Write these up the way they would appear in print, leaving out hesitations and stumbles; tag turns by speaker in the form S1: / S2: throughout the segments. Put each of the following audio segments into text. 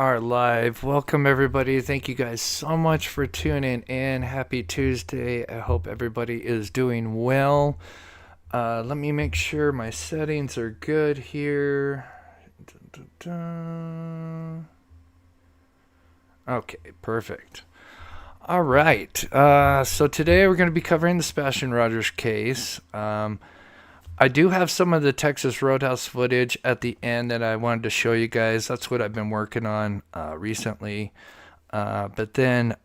S1: are live. Welcome, everybody. Thank you guys so much for tuning in. Happy Tuesday. I hope everybody is doing well. Let me make sure my settings are good here. Okay, perfect. All right. So today we're going to be covering the Sebastian Rogers case. I do have some of the Texas Roadhouse footage at the end that I wanted to show you guys. That's what I've been working on recently. But then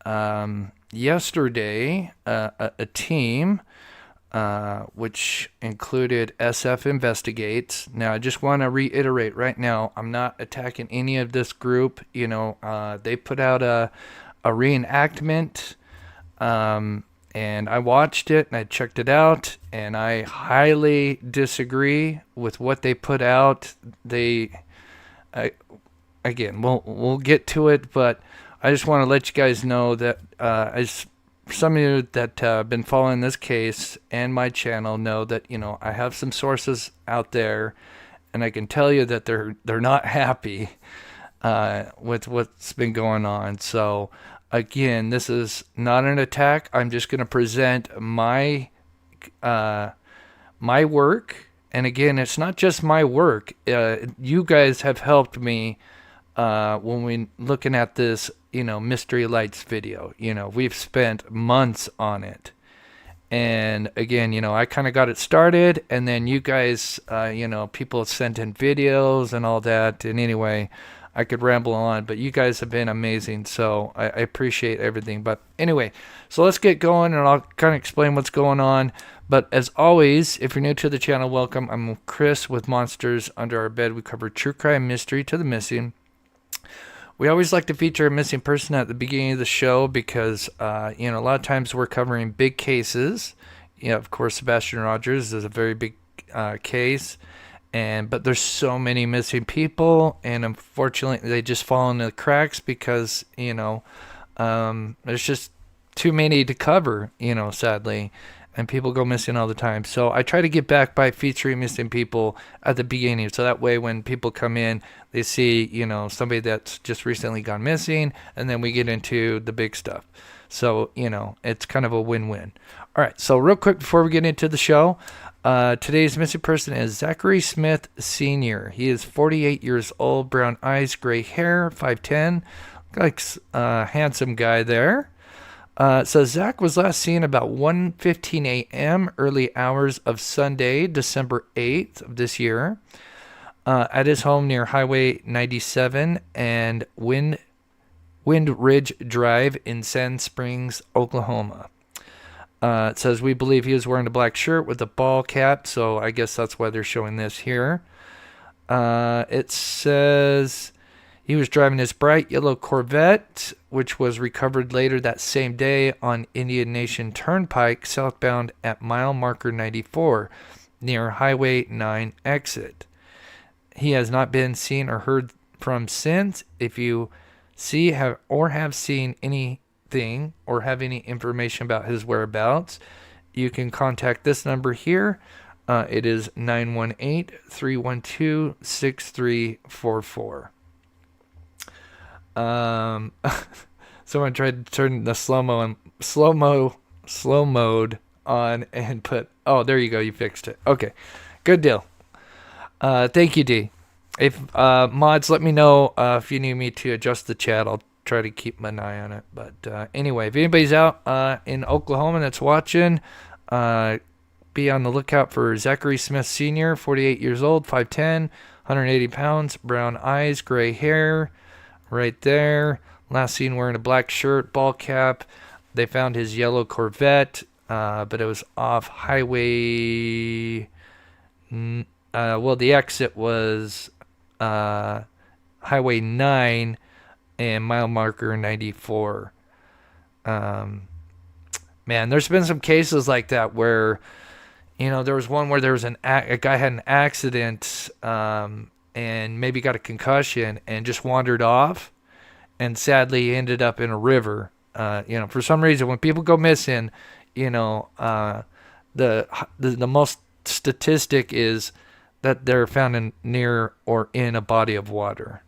S1: yesterday, a team, which included SF Investigates. Now, I just want to reiterate right now, I'm not attacking any of this group. They put out a reenactment. And I watched it and I checked it out, and I highly disagree with what they put out. Again, we'll get to it, but I just want to let you guys know that as some of you that have been following this case and my channel know that I have some sources out there, and I can tell you that they're not happy with what's been going on. So. Again, this is not an attack. I'm just going to present my work, and again, it's not just my work. You guys have helped me when we looking at this, Mystery Lights video. We've spent months on it, and again, I kind of got it started, and then you guys, people sent in videos and all that, and anyway. I could ramble on, but you guys have been amazing, so I appreciate everything. But anyway, so let's get going, and I'll kind of explain what's going on. But as always, if you're new to the channel, welcome. I'm Chris with Monsters Under Our Bed. We cover true crime, mystery to the missing. We always like to feature a missing person at the beginning of the show because, a lot of times we're covering big cases. Of course, Sebastian Rogers is a very big case. But there's so many missing people, and unfortunately they just fall into the cracks because there's just too many to cover, sadly, and people go missing all the time. So I try to get back by featuring missing people at the beginning, so that way when people come in, they see somebody that's just recently gone missing, and then we get into the big stuff. So it's kind of a win-win. All right, so real quick before we get into the show. Today's missing person is Zachary Smith Sr. He is 48 years old, brown eyes, gray hair, 5'10". Like a handsome guy there. So Zach was last seen about 1:15 a.m. early hours of Sunday, December 8th of this year, at his home near Highway 97 and Wind Ridge Drive in Sand Springs, Oklahoma. It says, we believe he was wearing a black shirt with a ball cap, so I guess that's why they're showing this here. It says he was driving his bright yellow Corvette, which was recovered later that same day on Indian Nation Turnpike, southbound at mile marker 94, near Highway 9 exit. He has not been seen or heard from since. If you see have seen anything or have any information about his whereabouts, you can contact this number here. It is 918-312-6344. Someone tried to turn the slow mode on and put, oh, there you go, you fixed it. Okay, good deal. Thank you, D. If mods, let me know if you need me to adjust the chat. I'll try to keep an eye on it. But anyway, if anybody's out in Oklahoma that's watching, be on the lookout for Zachary Smith Sr., 48 years old, 5'10", 180 pounds, brown eyes, gray hair, right there. Last seen wearing a black shirt, ball cap. They found his yellow Corvette, but it was off Highway. The exit was Highway 9 and mile marker 94. Man, there's been some cases like that where, there was one where there was a guy had an accident and maybe got a concussion and just wandered off, and sadly ended up in a river. For some reason, when people go missing, the most statistic is that they're found near or in a body of water.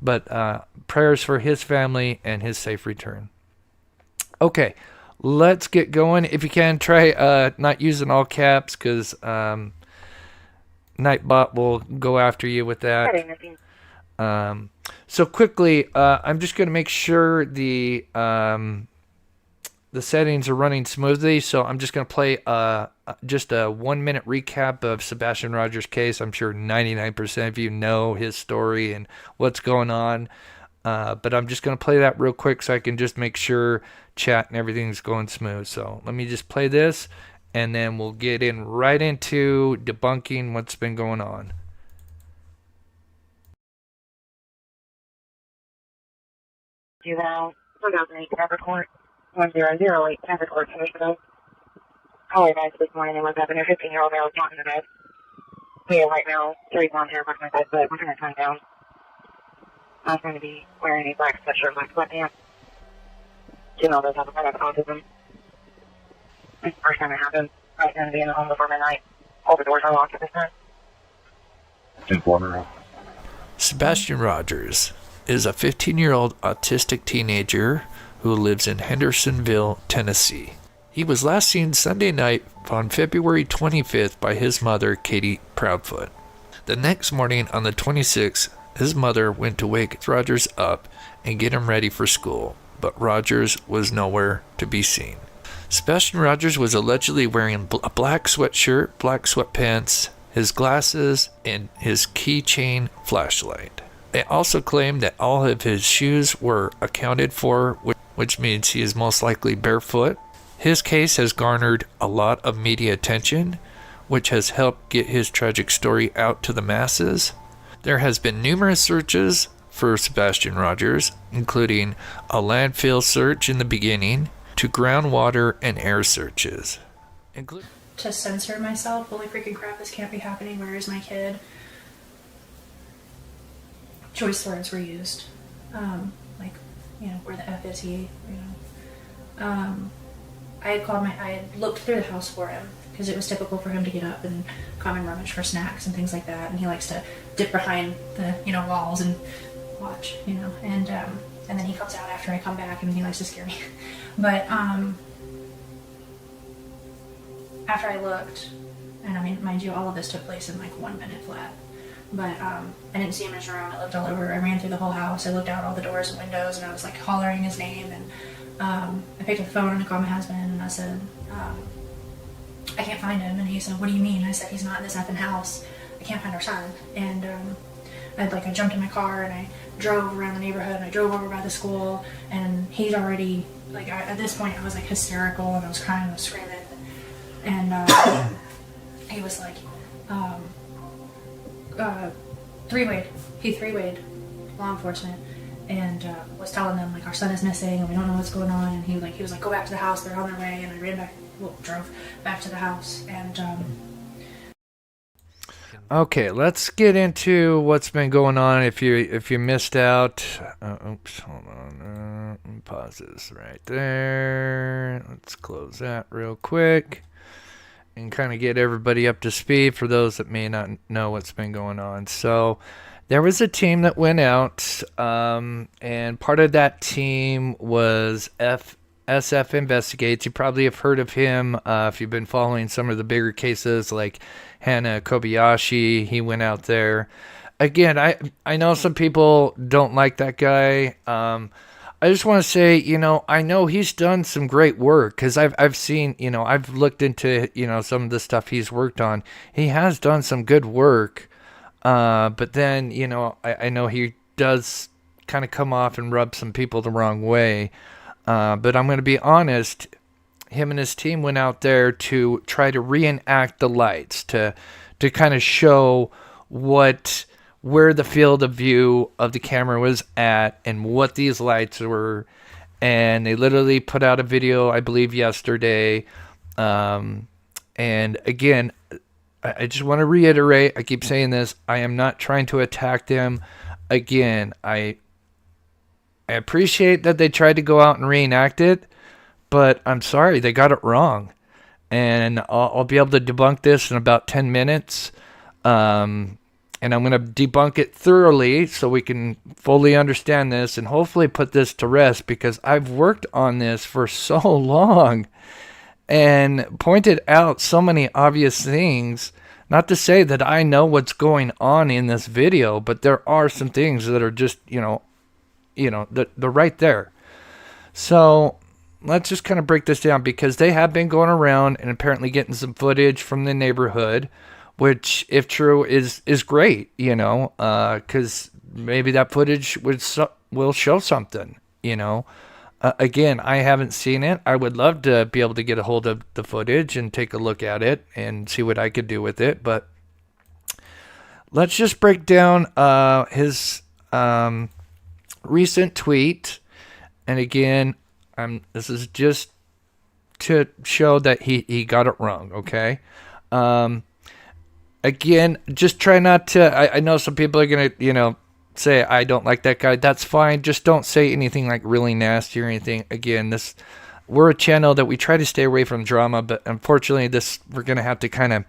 S1: But prayers for his family and his safe return. Okay, let's get going. If you can, try not using all caps, because Nightbot will go after you with that. So quickly, I'm just going to make sure the settings are running smoothly. So I'm just going to play just a 1 minute recap of Sebastian Rogers' case. I'm sure 99% of you know his story and what's going on. But I'm just going to play that real quick so I can just make sure chat and everything's going smooth. So let me just play this, and then we'll get in right into debunking what's been going on.
S2: Juvenile 2008 Traffic Court 1008 Traffic Court Commissioner. Call advice this morning and was having a 15-year-old male not in the bed. We are right now 3 blonde hair across my bed, but we're going to turn down. I was going to be wearing a black sweatshirt, black sweatpants. Juvenile does have a product autism. It's the first time it happened. I was going to be in the home before midnight. All the doors are locked at this time.
S3: Informer.
S1: Sebastian Rogers is a 15-year-old autistic teenager who lives in Hendersonville, Tennessee. He was last seen Sunday night on February 25th by his mother, Katie Proudfoot. The next morning, on the 26th, his mother went to wake Rogers up and get him ready for school, but Rogers was nowhere to be seen. Sebastian Rogers was allegedly wearing a black sweatshirt, black sweatpants, his glasses, and his keychain flashlight. They also claimed that all of his shoes were accounted for, which means he is most likely barefoot. His case has garnered a lot of media attention, which has helped get his tragic story out to the masses. There has been numerous searches for Sebastian Rogers, including a landfill search in the beginning, to groundwater and air searches.
S4: To censor myself, holy freaking crap, this can't be happening, where is my kid? Choice words were used. Like, where the F is he, I had looked through the house for him, because it was typical for him to get up and come and rummage for snacks and things like that, and he likes to dip behind the, walls and watch, and then he comes out after I come back and he likes to scare me. But, after I looked, and I mean, mind you, all of this took place in like 1 minute flat, but I didn't see him in his room. I looked all over. I ran through the whole house. I looked out all the doors and windows, and I was like hollering his name, and I picked up the phone and I called my husband, and I said, I can't find him. And he said, what do you mean? I said, he's not in this effing house. I can't find our son. And I jumped in my car and I drove around the neighborhood, and I drove over by the school, and he'd already, at this point I was like hysterical, and I was crying, I was screaming, and he was like, three-wayed. He three-wayed law enforcement, and was telling them like, our son is missing and we don't know what's going on, and he was like, go back to the house, they're on their way. And I drove back to the house, and
S1: Okay, let's get into what's been going on. If you missed out, oops, hold on, pause this right there. Let's close that real quick and kind of get everybody up to speed for those that may not know what's been going on. So there was a team that went out, and part of that team was SF Investigates. You probably have heard of him if you've been following some of the bigger cases like Hannah Kobayashi. He went out there. Again, I know some people don't like that guy. I just want to say, I know he's done some great work, because I've seen, I've looked into, some of the stuff he's worked on. He has done some good work, but then, I know he does kind of come off and rub some people the wrong way. But I'm going to be honest, him and his team went out there to try to reenact the lights, to kind of show where the field of view of the camera was at and what these lights were. And they literally put out a video, I believe, yesterday. And again, I just want to reiterate, I keep saying this, I am not trying to attack them. Again, I appreciate that they tried to go out and reenact it, but I'm sorry, they got it wrong. And I'll be able to debunk this in about 10 minutes. and I'm going to debunk it thoroughly so we can fully understand this and hopefully put this to rest, because I've worked on this for so long and pointed out so many obvious things. Not to say that I know what's going on in this video, but there are some things that are just, they're right there. So let's just kind of break this down, because they have been going around and apparently getting some footage from the neighborhood, which, if true, is great, because maybe that footage will show something, Again, I haven't seen it. I would love to be able to get a hold of the footage and take a look at it and see what I could do with it. But let's just break down his recent tweet. And again, this is just to show that he got it wrong, okay? Again, just try not to... I know some people are going to, say I don't like that guy. That's fine. Just don't say anything like really nasty or anything. Again, we're a channel that we try to stay away from drama, but unfortunately we're going to have to kind of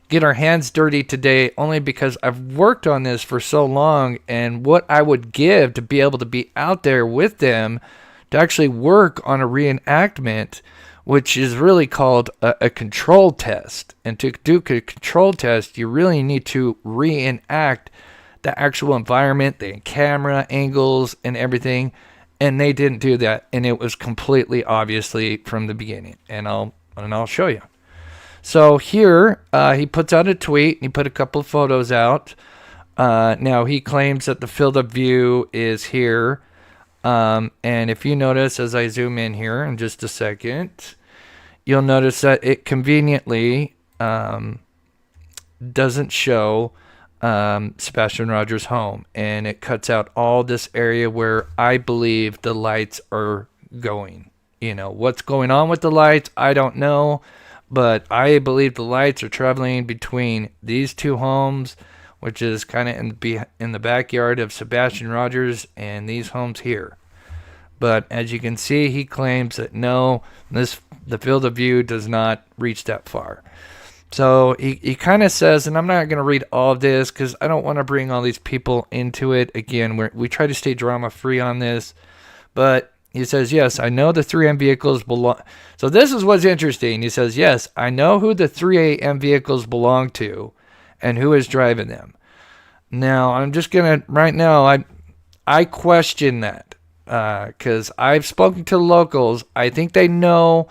S1: get our hands dirty today, only because I've worked on this for so long, and what I would give to be able to be out there with them to actually work on a reenactment, which is really called a control test. And to do a control test, you really need to reenact the actual environment, the camera angles and everything, and they didn't do that, and it was completely obviously from the beginning, and I'll show you. So here he puts out a tweet and he put a couple of photos out. Now he claims that the field of view is here, and if you notice as I zoom in here in just a second, you'll notice that it conveniently doesn't show Sebastian Rogers' home, and it cuts out all this area where I believe the lights are going. What's going on with the lights, I don't know, but I believe the lights are traveling between these two homes, which is kind of in the backyard of Sebastian Rogers, and these homes here. But as you can see, he claims that no, the field of view does not reach that far. So he kind of says, and I'm not going to read all of this because I don't want to bring all these people into it. Again, we try to stay drama-free on this. But he says, yes, I know the 3AM vehicles belong. So this is what's interesting. He says, yes, I know who the 3AM vehicles belong to and who is driving them. Now, I'm just going to, right now, I question that because I've spoken to the locals. I think they know,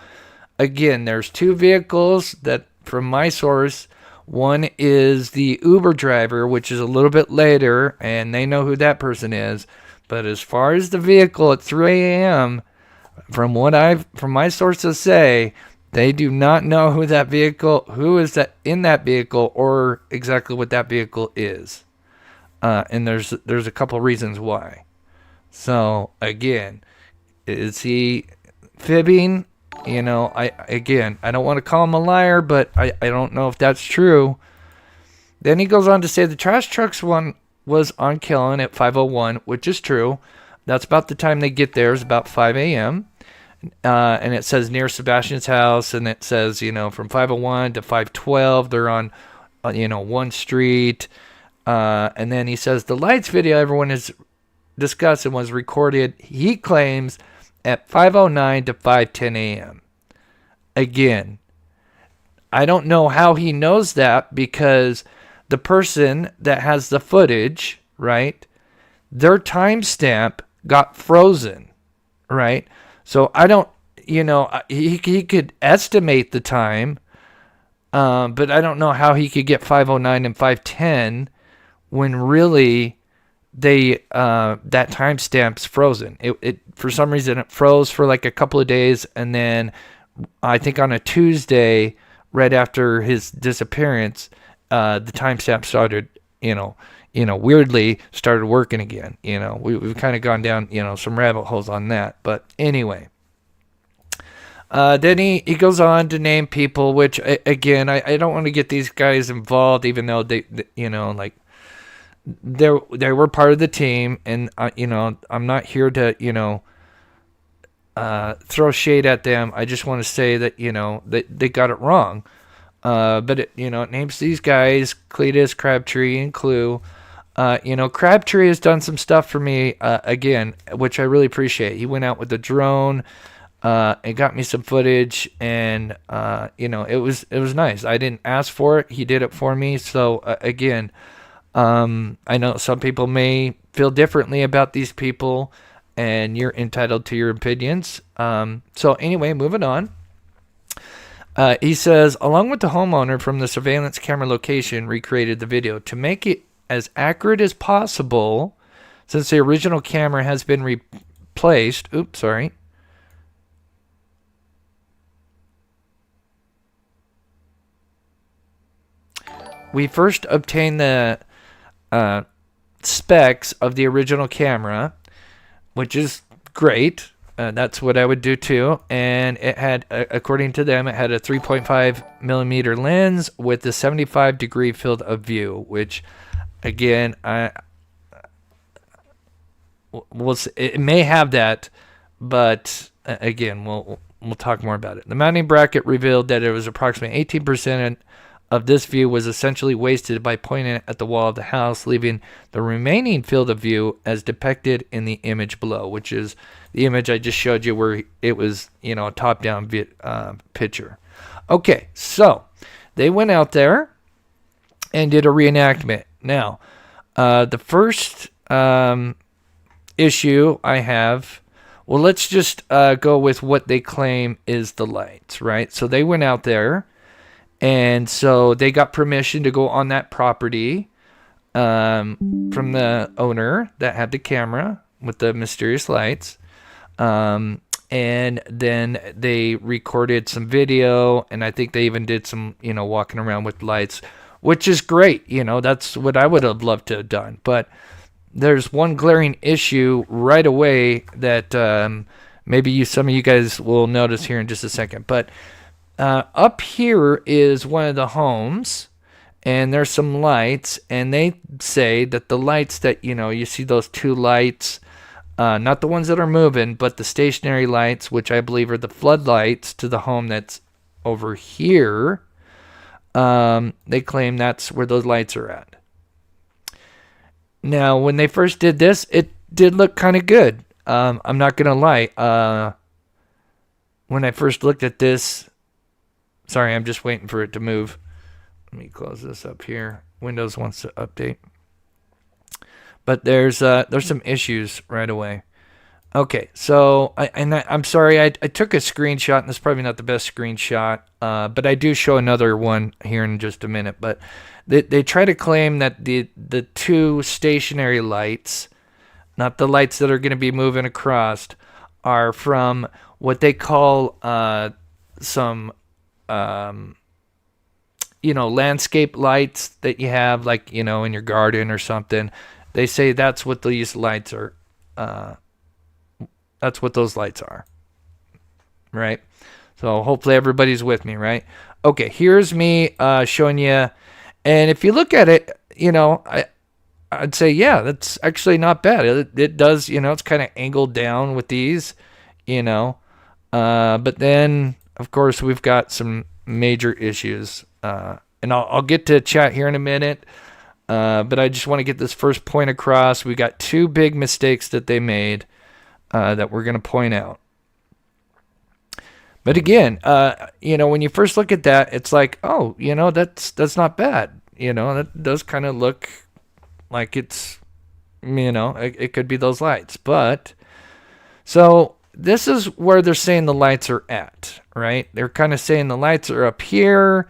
S1: again, there's two vehicles that, from my source, one is the Uber driver, which is a little bit later, and they know who that person is. But as far as the vehicle at 3 a.m., from my sources say, they do not know who is that in that vehicle, or exactly what that vehicle is. And there's a couple reasons why. So again, is he fibbing? I don't want to call him a liar, but I don't know if that's true. Then he goes on to say the trash trucks one was on Killen at 5:01, which is true. That's about the time they get there, is about 5 a.m. And it says near Sebastian's house, and it says, from 5:01 to 5:12, they're on, one street. And then he says the lights video everyone is discussing was recorded, he claims, at 5:09 to 5:10 a.m. Again, I don't know how he knows that, because the person that has the footage, right, their timestamp got frozen, right? So I don't, he could estimate the time, but I don't know how he could get 5:09 and 5:10 when really that timestamp's frozen. It for some reason it froze for like a couple of days, and then I think on a Tuesday, right after his disappearance, the timestamp started, weirdly started working again. We've kind of gone down, some rabbit holes on that. But anyway, then he goes on to name people, which again, I don't want to get these guys involved, even though they they were part of the team, and I'm not here to throw shade at them. I just want to say that they got it wrong. But it, it names these guys Cletus, Crabtree, and Clue. Crabtree has done some stuff for me again, which I really appreciate. He went out with the drone and got me some footage, and it was nice. I didn't ask for it; he did it for me. So again, I know some people may feel differently about these people, and you're entitled to your opinions. So anyway, moving on. He says, along with the homeowner from the surveillance camera location, recreated the video to make it as accurate as possible, since the original camera has been replaced. Oops, sorry. We first obtained the specs of the original camera, which is great. That's what I would do too. And it had, according to them, it had a 3.5 millimeter lens with a 75-degree field of view, which, again, it may have that, but again, we'll talk more about it. The mounting bracket revealed that it was approximately 18% of this view was essentially wasted by pointing at the wall of the house, leaving the remaining field of view as depicted in the image below, which is the image I just showed you where it was, a top-down picture. Okay, so they went out there and did a reenactment. Now, the first issue I have, well, let's just go with what they claim is the lights, right? So they went out there, and so they got permission to go on that property from the owner that had the camera with the mysterious lights. And then they recorded some video, and I think they even did some, walking around with lights, which is great. That's what I would have loved to have done. But there's one glaring issue right away that maybe some of you guys will notice here in just a second. But up here is one of the homes, and there's some lights, and they say that the lights that, you see those two lights, not the ones that are moving, but the stationary lights, which I believe are the floodlights to the home that's over here. They claim that's where those lights are at. Now, when they first did this, it did look kind of good. I'm not going to lie. When I first looked at this, sorry, I'm just waiting for it to move. Let me close this up here. Windows wants to update. But there's some issues right away. Okay, so I'm sorry, I took a screenshot, and this is probably not the best screenshot, but I do show another one here in just a minute. But they try to claim that the two stationary lights, not the lights that are going to be moving across, are from what they call some landscape lights that you have, like, in your garden or something. They say that's what these lights are. That's what those lights are. Right? So hopefully everybody's with me, right? Okay, here's me showing you. And if you look at it, I'd say, yeah, that's actually not bad. It does, it's kind of angled down with these, but then, of course, we've got some major issues. And I'll get to chat here in a minute. But I just want to get this first point across. We got two big mistakes that they made that we're going to point out. But again, when you first look at that, it's like, oh, that's not bad. That does kind of look like it's, it could be those lights. But so this is where they're saying the lights are at, right? They're kind of saying the lights are up here.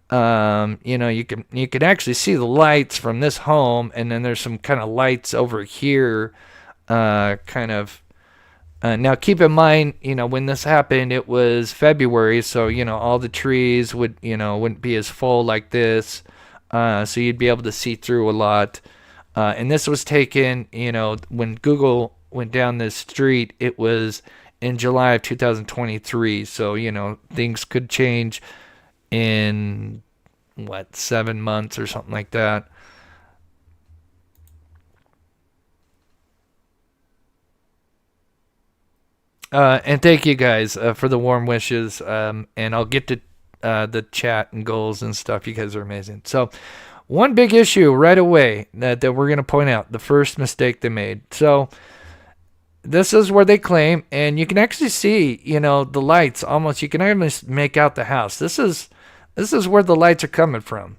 S1: You can actually see the lights from this home, and then there's some kind of lights over here, now keep in mind, when this happened, it was February, so, all the trees wouldn't be as full like this, so you'd be able to see through a lot, and this was taken, when Google went down this street, it was in July of 2023, so, things could change in 7 months or something like that. And thank you guys for the warm wishes. And I'll get to the chat and goals and stuff. You guys are amazing. So one big issue right away that we're going to point out, the first mistake they made. So this is where they claim, and you can actually see, the lights almost, you can almost make out the house. This is where the lights are coming from,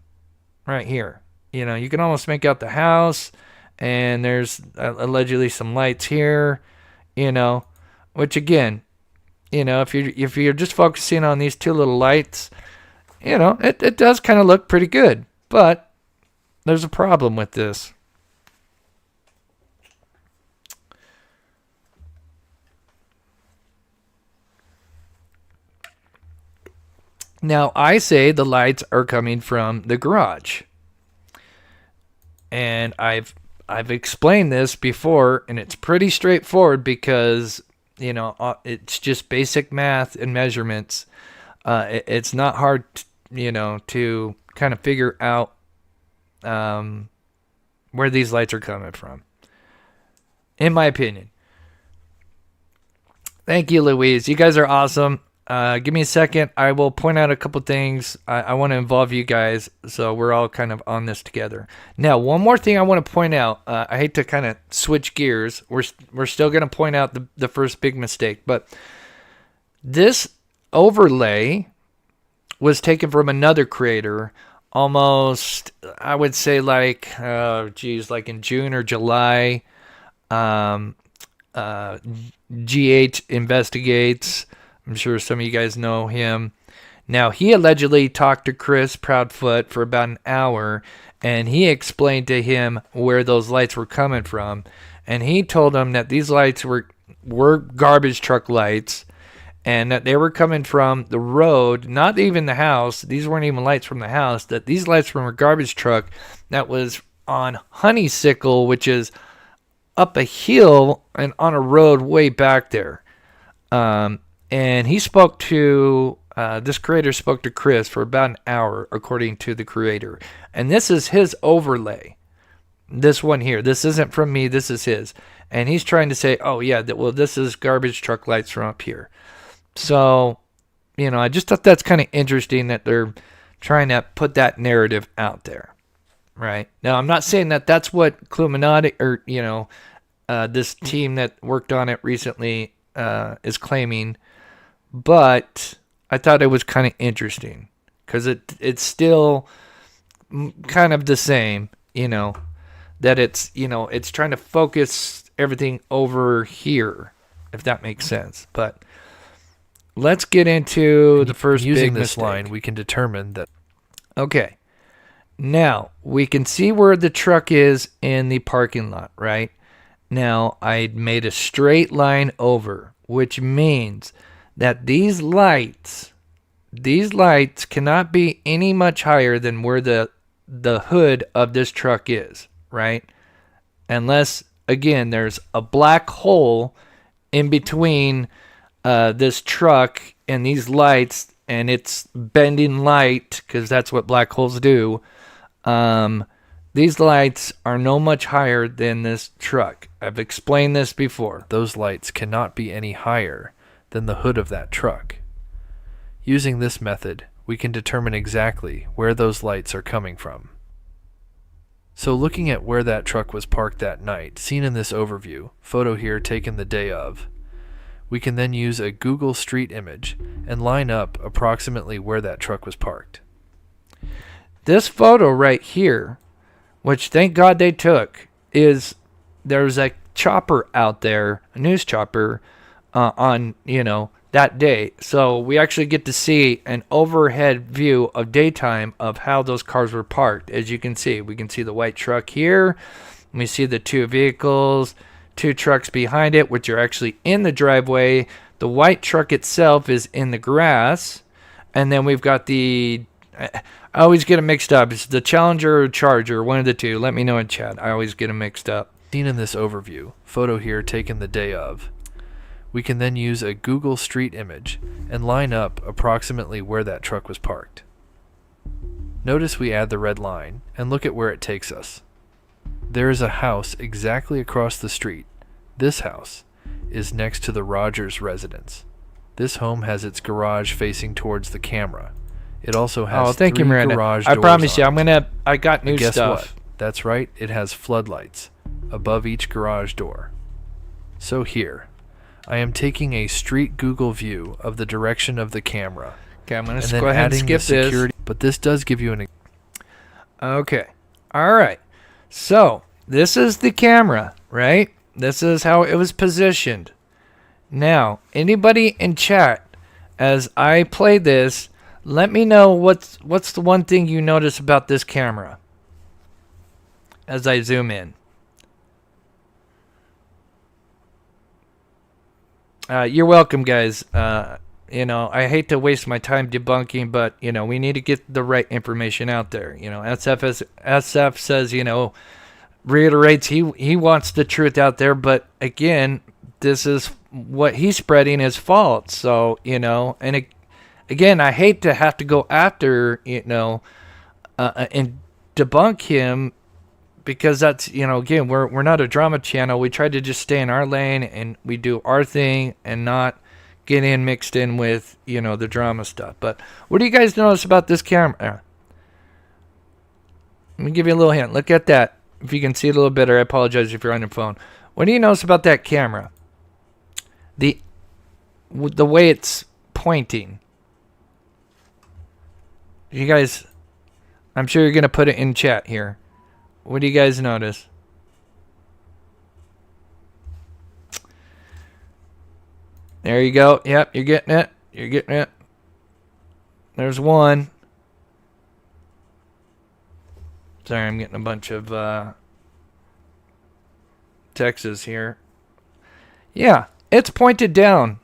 S1: right here. You can almost make out the house, and there's allegedly some lights here, which again, if you're just focusing on these two little lights, it does kind of look pretty good, but there's a problem with this. Now, I say the lights are coming from the garage. And I've explained this before, and it's pretty straightforward because, it's just basic math and measurements. It's not hard, to kind of figure out where these lights are coming from, in my opinion. Thank you, Louise. You guys are awesome. Give me a second. I will point out a couple things. I want to involve you guys so we're all kind of on this together. Now, one more thing I want to point out. I hate to kind of switch gears. We're still going to point out the first big mistake, but this overlay was taken from another creator almost, I would say like in June or July. GH Investigates. I'm sure some of you guys know him. Now, he allegedly talked to Chris Proudfoot for about an hour, and he explained to him where those lights were coming from. And he told him that these lights were garbage truck lights, and that they were coming from the road, not even the house. These weren't even lights from the house. That these lights from a garbage truck that was on Honeysickle, which is up a hill and on a road way back there. And he spoke to, this creator spoke to Chris for about an hour, according to the creator. And this is his overlay. This one here. This isn't from me. This is his. And he's trying to say, oh, yeah, this is garbage truck lights from up here. So, I just thought that's kind of interesting that they're trying to put that narrative out there. Right? Now, I'm not saying that that's what Cluminati or, this team that worked on it recently is claiming. But I thought it was kind of interesting because it's still kind of the same, that it's trying to focus everything over here, if that makes sense. But let's get into the first
S3: using
S1: big
S3: this
S1: mistake.
S3: line, we can determine that.
S1: Okay. Now, we can see where the truck is in the parking lot, right? Now, I made a straight line over, which means that these lights cannot be any much higher than where the hood of this truck is, right? Unless, again, there's a black hole in between this truck and these lights, and it's bending light, because that's what black holes do. These lights are no much higher than this truck. I've explained this before.
S3: Those lights cannot be any higher than the hood of that truck. Using this method, we can determine exactly where those lights are coming from. So looking at where that truck was parked that night, seen in this overview, photo here taken the day of, we can then use a Google Street image and line up approximately where that truck was parked.
S1: This photo right here, which thank God they took, is there's a chopper out there, a news chopper, on, that day. So we actually get to see an overhead view of daytime of how those cars were parked. As you can see, we can see the white truck here. We see the two vehicles, two trucks behind it, which are actually in the driveway. The white truck itself is in the grass. And then we've got I always get them mixed up. It's the Challenger or Charger, one of the two. Let me know in chat. I always get them mixed up.
S3: Seen in this overview, photo here taken the day of, we can then use a Google Street image and line up approximately where that truck was parked. Notice we add the red line and look at where it takes us. There is a house exactly across the street. This house is next to the Rogers residence. This home has its garage facing towards the camera. It also has
S1: thank you,
S3: 3
S1: Miranda.
S3: garage
S1: I
S3: doors
S1: promise you,
S3: on
S1: I got new
S3: it. Guess
S1: stuff.
S3: what? That's right, it has floodlights above each garage door. So here, I am taking a street Google view of the direction of the camera.
S1: Okay, I'm going
S3: And
S1: to
S3: then
S1: go ahead and
S3: adding the
S1: skip this.
S3: security, but this does give you an
S1: Okay. All right. So, this is the camera, right? This is how it was positioned. Now, anybody in chat, as I play this, let me know what's the one thing you notice about this camera as I zoom in. You're welcome, guys. I hate to waste my time debunking, but, we need to get the right information out there. SF says, reiterates he wants the truth out there, but again, this is what he's spreading is false. So, again, I hate to have to go after, and debunk him, because that's, again, we're not a drama channel. We try to just stay in our lane and we do our thing and not get mixed in with, the drama stuff. But what do you guys notice about this camera? Let me give you a little hint. Look at that. If you can see it a little better, I apologize if you're on your phone. What do you notice about that camera? The way it's pointing. You guys, I'm sure you're going to put it in chat here. What do you guys notice? There you go. Yep, you're getting it. You're getting it. There's one. Sorry, I'm getting a bunch of texts here. Yeah, it's pointed down.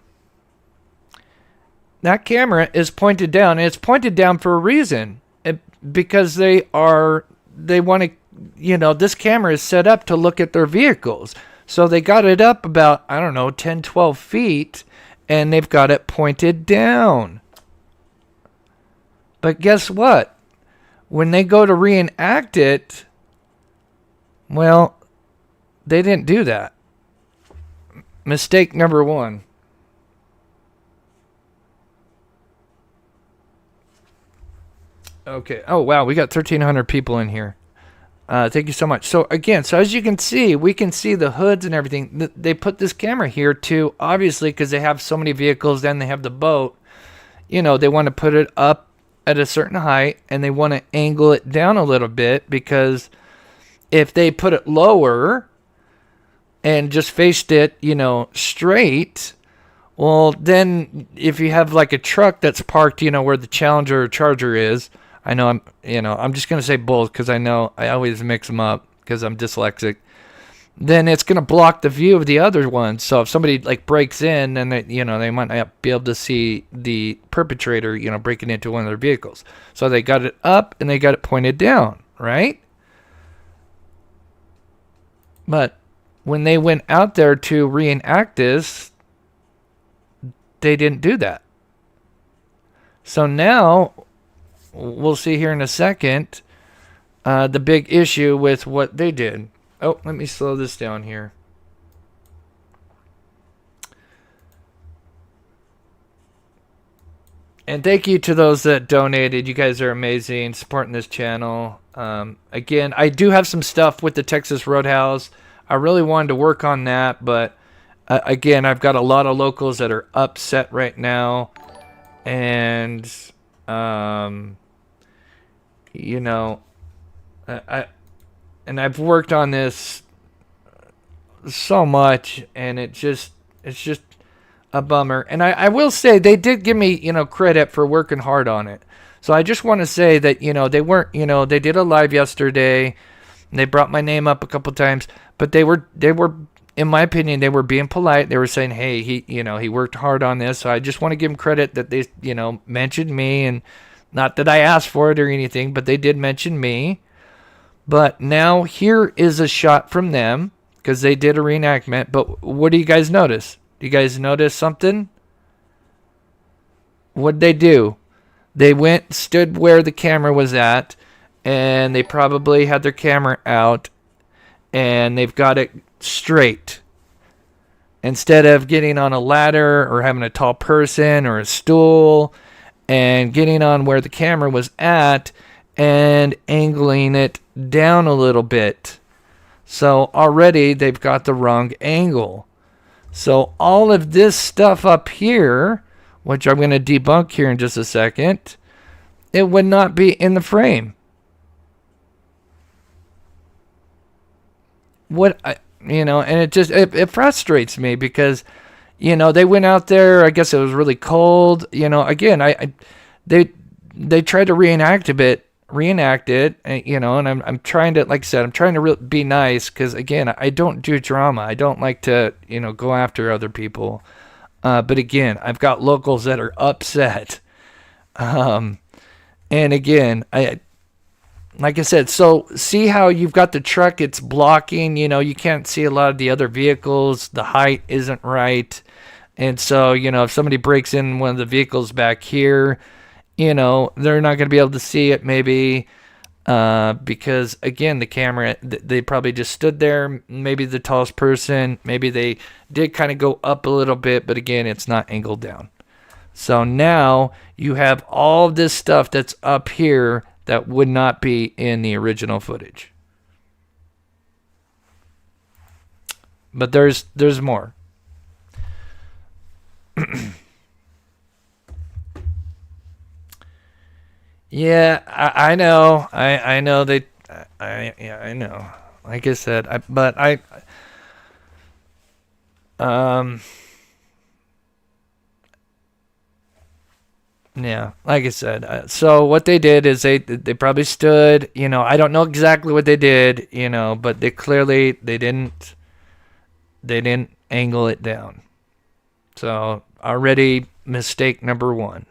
S1: That camera is pointed down, and it's pointed down for a reason. Because they want to, this camera is set up to look at their vehicles. So they got it up about, 10, 12 feet, and they've got it pointed down. But guess what? When they go to reenact it, well, they didn't do that. Mistake number 1. Okay. Oh, wow. We got 1,300 people in here. Thank you so much. So, again, as you can see, we can see the hoods and everything. They put this camera here, too, obviously, because they have so many vehicles. Then they have the boat. They want to put it up at a certain height, and they want to angle it down a little bit, because if they put it lower and just faced it, straight, well, then if you have like a truck that's parked, where the Challenger or Charger is, I know I'm just going to say both, because I know I always mix them up because I'm dyslexic. Then it's going to block the view of the other one. So if somebody like breaks in, then they might not be able to see the perpetrator, breaking into one of their vehicles. So they got it up and they got it pointed down, right? But when they went out there to reenact this, they didn't do that. So now we'll see here in a second the big issue with what they did. Oh, let me slow this down here. And thank you to those that donated. You guys are amazing, supporting this channel. Again, I do have some stuff with the Texas Roadhouse. I really wanted to work on that, but again, I've got a lot of locals that are upset right now. And, I've worked on this so much, and it's just a bummer. And I will say they did give me, credit for working hard on it. So I just want to say that, they weren't, they did a live yesterday, and they brought my name up a couple times, but they were, in my opinion, they were being polite. They were saying, hey, he worked hard on this. So I just want to give them credit that they, mentioned me, and not that I asked for it or anything, but they did mention me. But now here is a shot from them, because they did a reenactment. But what do you guys notice? Do you guys notice something? What'd they do? They stood where the camera was at, and they probably had their camera out, and they've got it straight. Instead of getting on a ladder or having a tall person or a stool, and getting on where the camera was at and angling it down a little bit. So already they've got the wrong angle. So all of this stuff up here, which I'm going to debunk here in just a second, it would not be in the frame. And it frustrates me because, they went out there. I guess it was really cold. Again, they tried to reenact it, and I'm trying to, like I said, I'm trying to be nice because, again, I don't do drama. I don't like to, go after other people. But again, I've got locals that are upset. And again, like I said, so see how you've got the truck, it's blocking, you can't see a lot of the other vehicles. The height isn't right. And so, if somebody breaks in one of the vehicles back here, they're not going to be able to see it maybe because, again, the camera, they probably just stood there. Maybe the tallest person, maybe they did kind of go up a little bit, but again, it's not angled down. So now you have all of this stuff that's up here that would not be in the original footage. But there's more. Yeah, I know. I know they. I know. Like I said, yeah, like I said. So what they did is they probably stood. I don't know exactly what they did. But they didn't angle it down. So already mistake number one.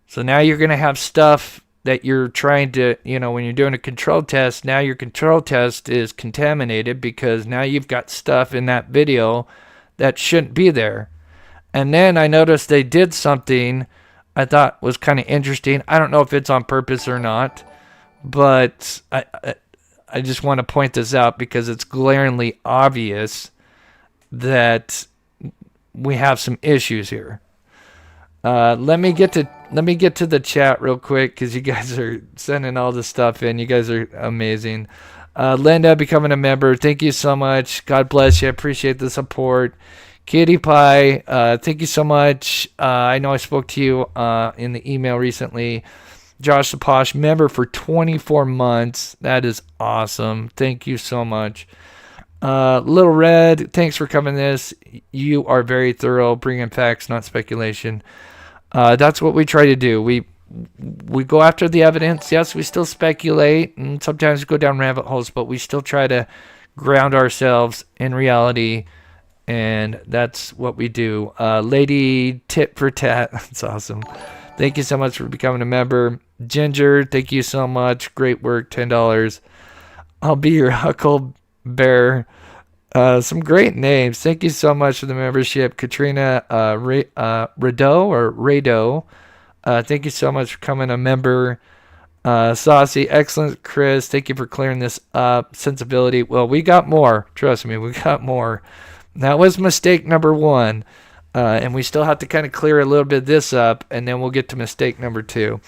S1: So now you're going to have stuff that you're trying to, when you're doing a control test, now your control test is contaminated because now you've got stuff in that video that shouldn't be there. And then I noticed they did something I thought was kind of interesting. I don't know if it's on purpose or not, but I just want to point this out because it's glaringly obvious that we have some issues here. Let me get to the chat real quick because you guys are sending all this stuff in. You guys are amazing. Linda becoming a member, thank you so much. God bless you. I appreciate the support. Kitty Pie, thank you so much. I know I spoke to you in the email recently. Josh the Posh, member for 24 months. That is awesome. Thank you so much. Little Red, thanks for coming this. You are very thorough, bringing facts, not speculation. That's what we try to do. We go after the evidence. Yes, we still speculate, and sometimes we go down rabbit holes, but we still try to ground ourselves in reality, and that's what we do. Lady Tit for Tat, that's awesome. Thank you so much for becoming a member. Ginger, thank you so much. Great work, $10. I'll be your Hucklebear. Some great names. Thank you so much for the membership. Katrina Rado. Thank you so much for coming a member. Saucy, excellent. Chris, thank you for clearing this up. Sensibility. Well, we got more. Trust me, we got more. That was mistake number one. And we still have to kind of clear a little bit of this up, and then we'll get to mistake number two.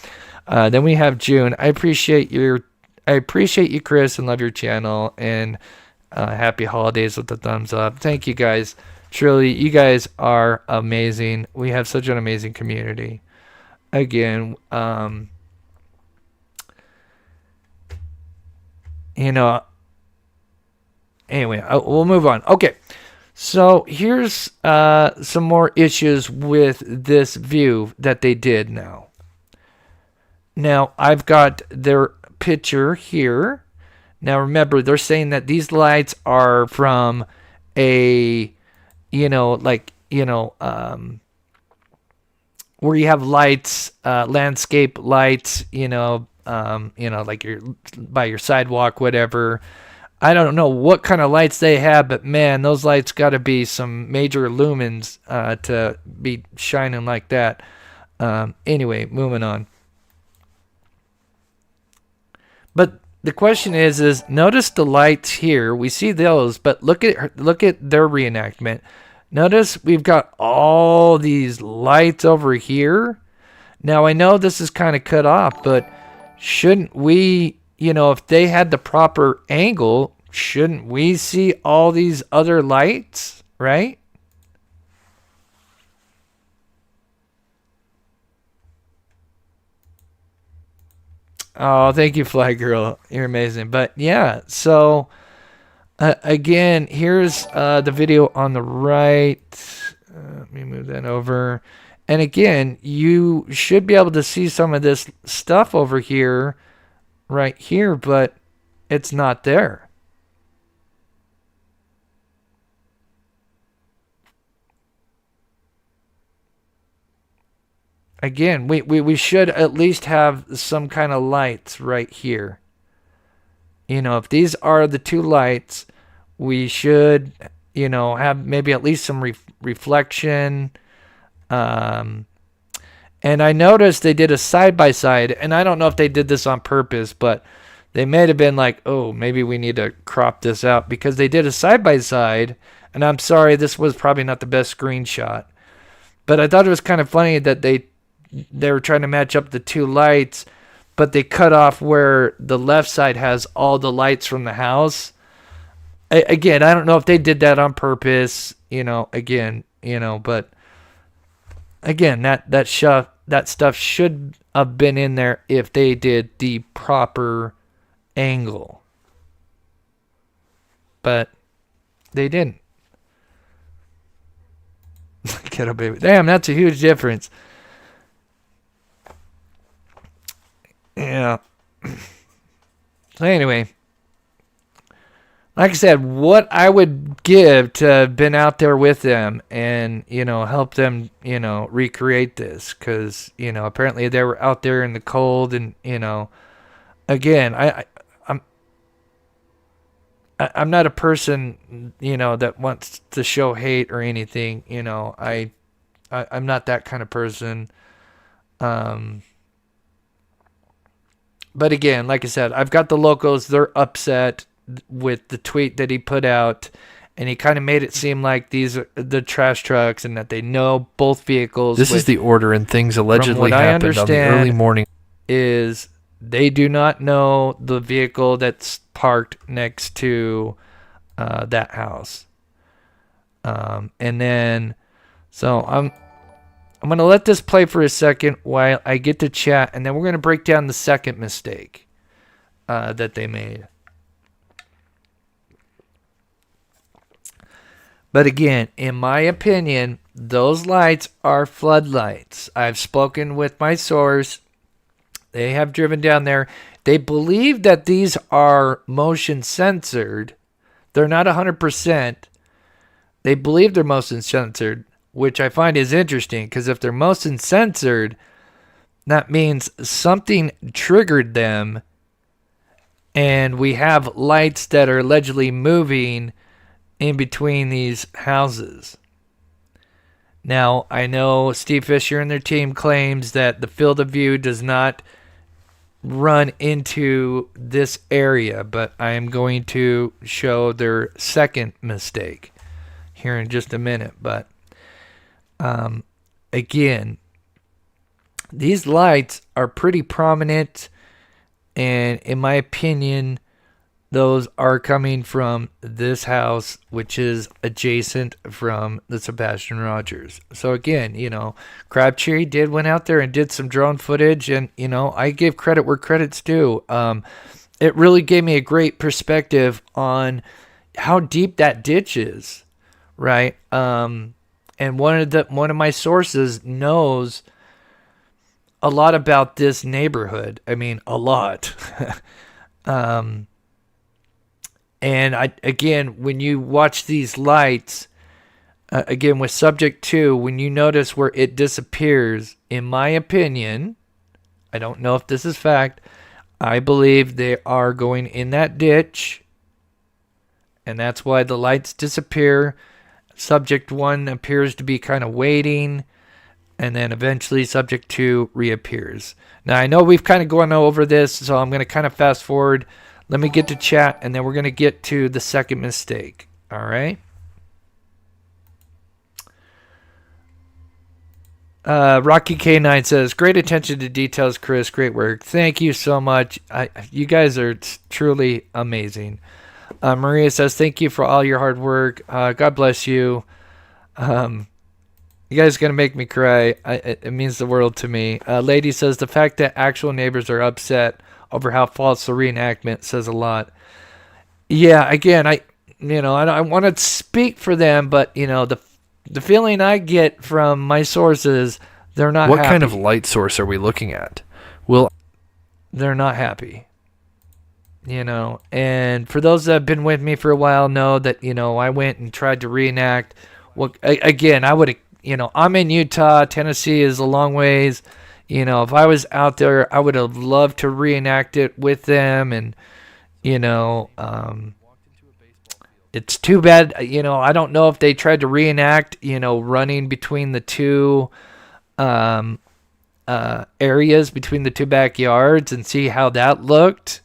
S1: Then we have June. I appreciate you, Chris, and love your channel. And happy holidays with the thumbs up. Thank you guys. Truly, you guys are amazing. We have such an amazing community. Again, anyway, we'll move on. Okay. So here's some more issues with this view that they did now. Now, I've got their picture here. Now, remember, they're saying that these lights are from where you have lights, landscape lights, like you're by your sidewalk, whatever. I don't know what kind of lights they have, but man, those lights got to be some major lumens to be shining like that. Anyway, moving on. But the question is notice the lights here. We see those, but look at their reenactment. Notice we've got all these lights over here. Now, I know this is kind of cut off, but shouldn't we, if they had the proper angle, shouldn't we see all these other lights, right? Oh, thank you, Fly Girl. You're amazing. But yeah, so again, here's the video on the right. Let me move that over. And again, you should be able to see some of this stuff over here, right here, but it's not there. Again, we should at least have some kind of lights right here. If these are the two lights, we should, have maybe at least some reflection. And I noticed they did a side-by-side, and I don't know if they did this on purpose, but they may have been like, oh, maybe we need to crop this out, because they did a side-by-side, and I'm sorry, this was probably not the best screenshot. But I thought it was kind of funny that they were trying to match up the two lights, but they cut off where the left side has all the lights from the house. Again, I don't know if they did that on purpose, but again, that stuff should have been in there if they did the proper angle. But they didn't. Kiddo baby. Damn, that's a huge difference. Yeah. So anyway, like I said, what I would give to have been out there with them and, help them, recreate this. Because, apparently they were out there in the cold and, again, I'm not a person, that wants to show hate or anything. I'm not that kind of person. But again, like I said, I've got the locals. They're upset with the tweet that he put out, and he kind of made it seem like these are the trash trucks and that they know both vehicles.
S3: This is the order, and things allegedly happened on the early morning.
S1: Is they do not know the vehicle that's parked next to that house. And then, so I'm going to let this play for a second while I get to chat, and then we're going to break down the second mistake that they made. But again, in my opinion, those lights are floodlights. I've spoken with my source. They have driven down there. They believe that these are motion censored. They're not 100%. They believe they're motion censored, which I find is interesting, because if they're motion censored, that means something triggered them, and we have lights that are allegedly moving in between these houses. Now, I know Steve Fisher and their team claims that the field of view does not run into this area, but I am going to show their second mistake here in just a minute. But again, these lights are pretty prominent, and in my opinion, those are coming from this house, which is adjacent from the Sebastian Rogers. So again, Crabtree went out there and did some drone footage, and I give credit where credit's due. It really gave me a great perspective on how deep that ditch is, right? And one of my sources knows a lot about this neighborhood. I mean, a lot. And again, when you watch these lights, again with subject 2, when you notice where it disappears, in my opinion, I don't know if this is fact, I believe they are going in that ditch, and that's why the lights disappear. Subject 1 appears to be kind of waiting, and then eventually subject 2 reappears. Now, I know we've kind of gone over this, so I'm going to kind of fast forward. Let me get to chat, and then we're going to get to the second mistake. All right? Rocky K9 says, great attention to details, Chris. Great work. Thank you so much. You guys are truly amazing. Maria says, thank you for all your hard work. God bless you. You guys are going to make me cry. It means the world to me. Lady says, the fact that actual neighbors are upset over how false the reenactment says a lot. Yeah, again, I want to speak for them, but, the feeling I get from my sources, they're not
S3: What
S1: happy.
S3: kind of light source are we looking at?
S1: They're not happy. And for those that have been with me for a while know that, I went and tried to reenact. Again, I would, I'm in Utah. Tennessee is a long ways. If I was out there, I would have loved to reenact it with them. And, it's too bad, I don't know if they tried to reenact, running between the two areas, between the two backyards and see how that looked.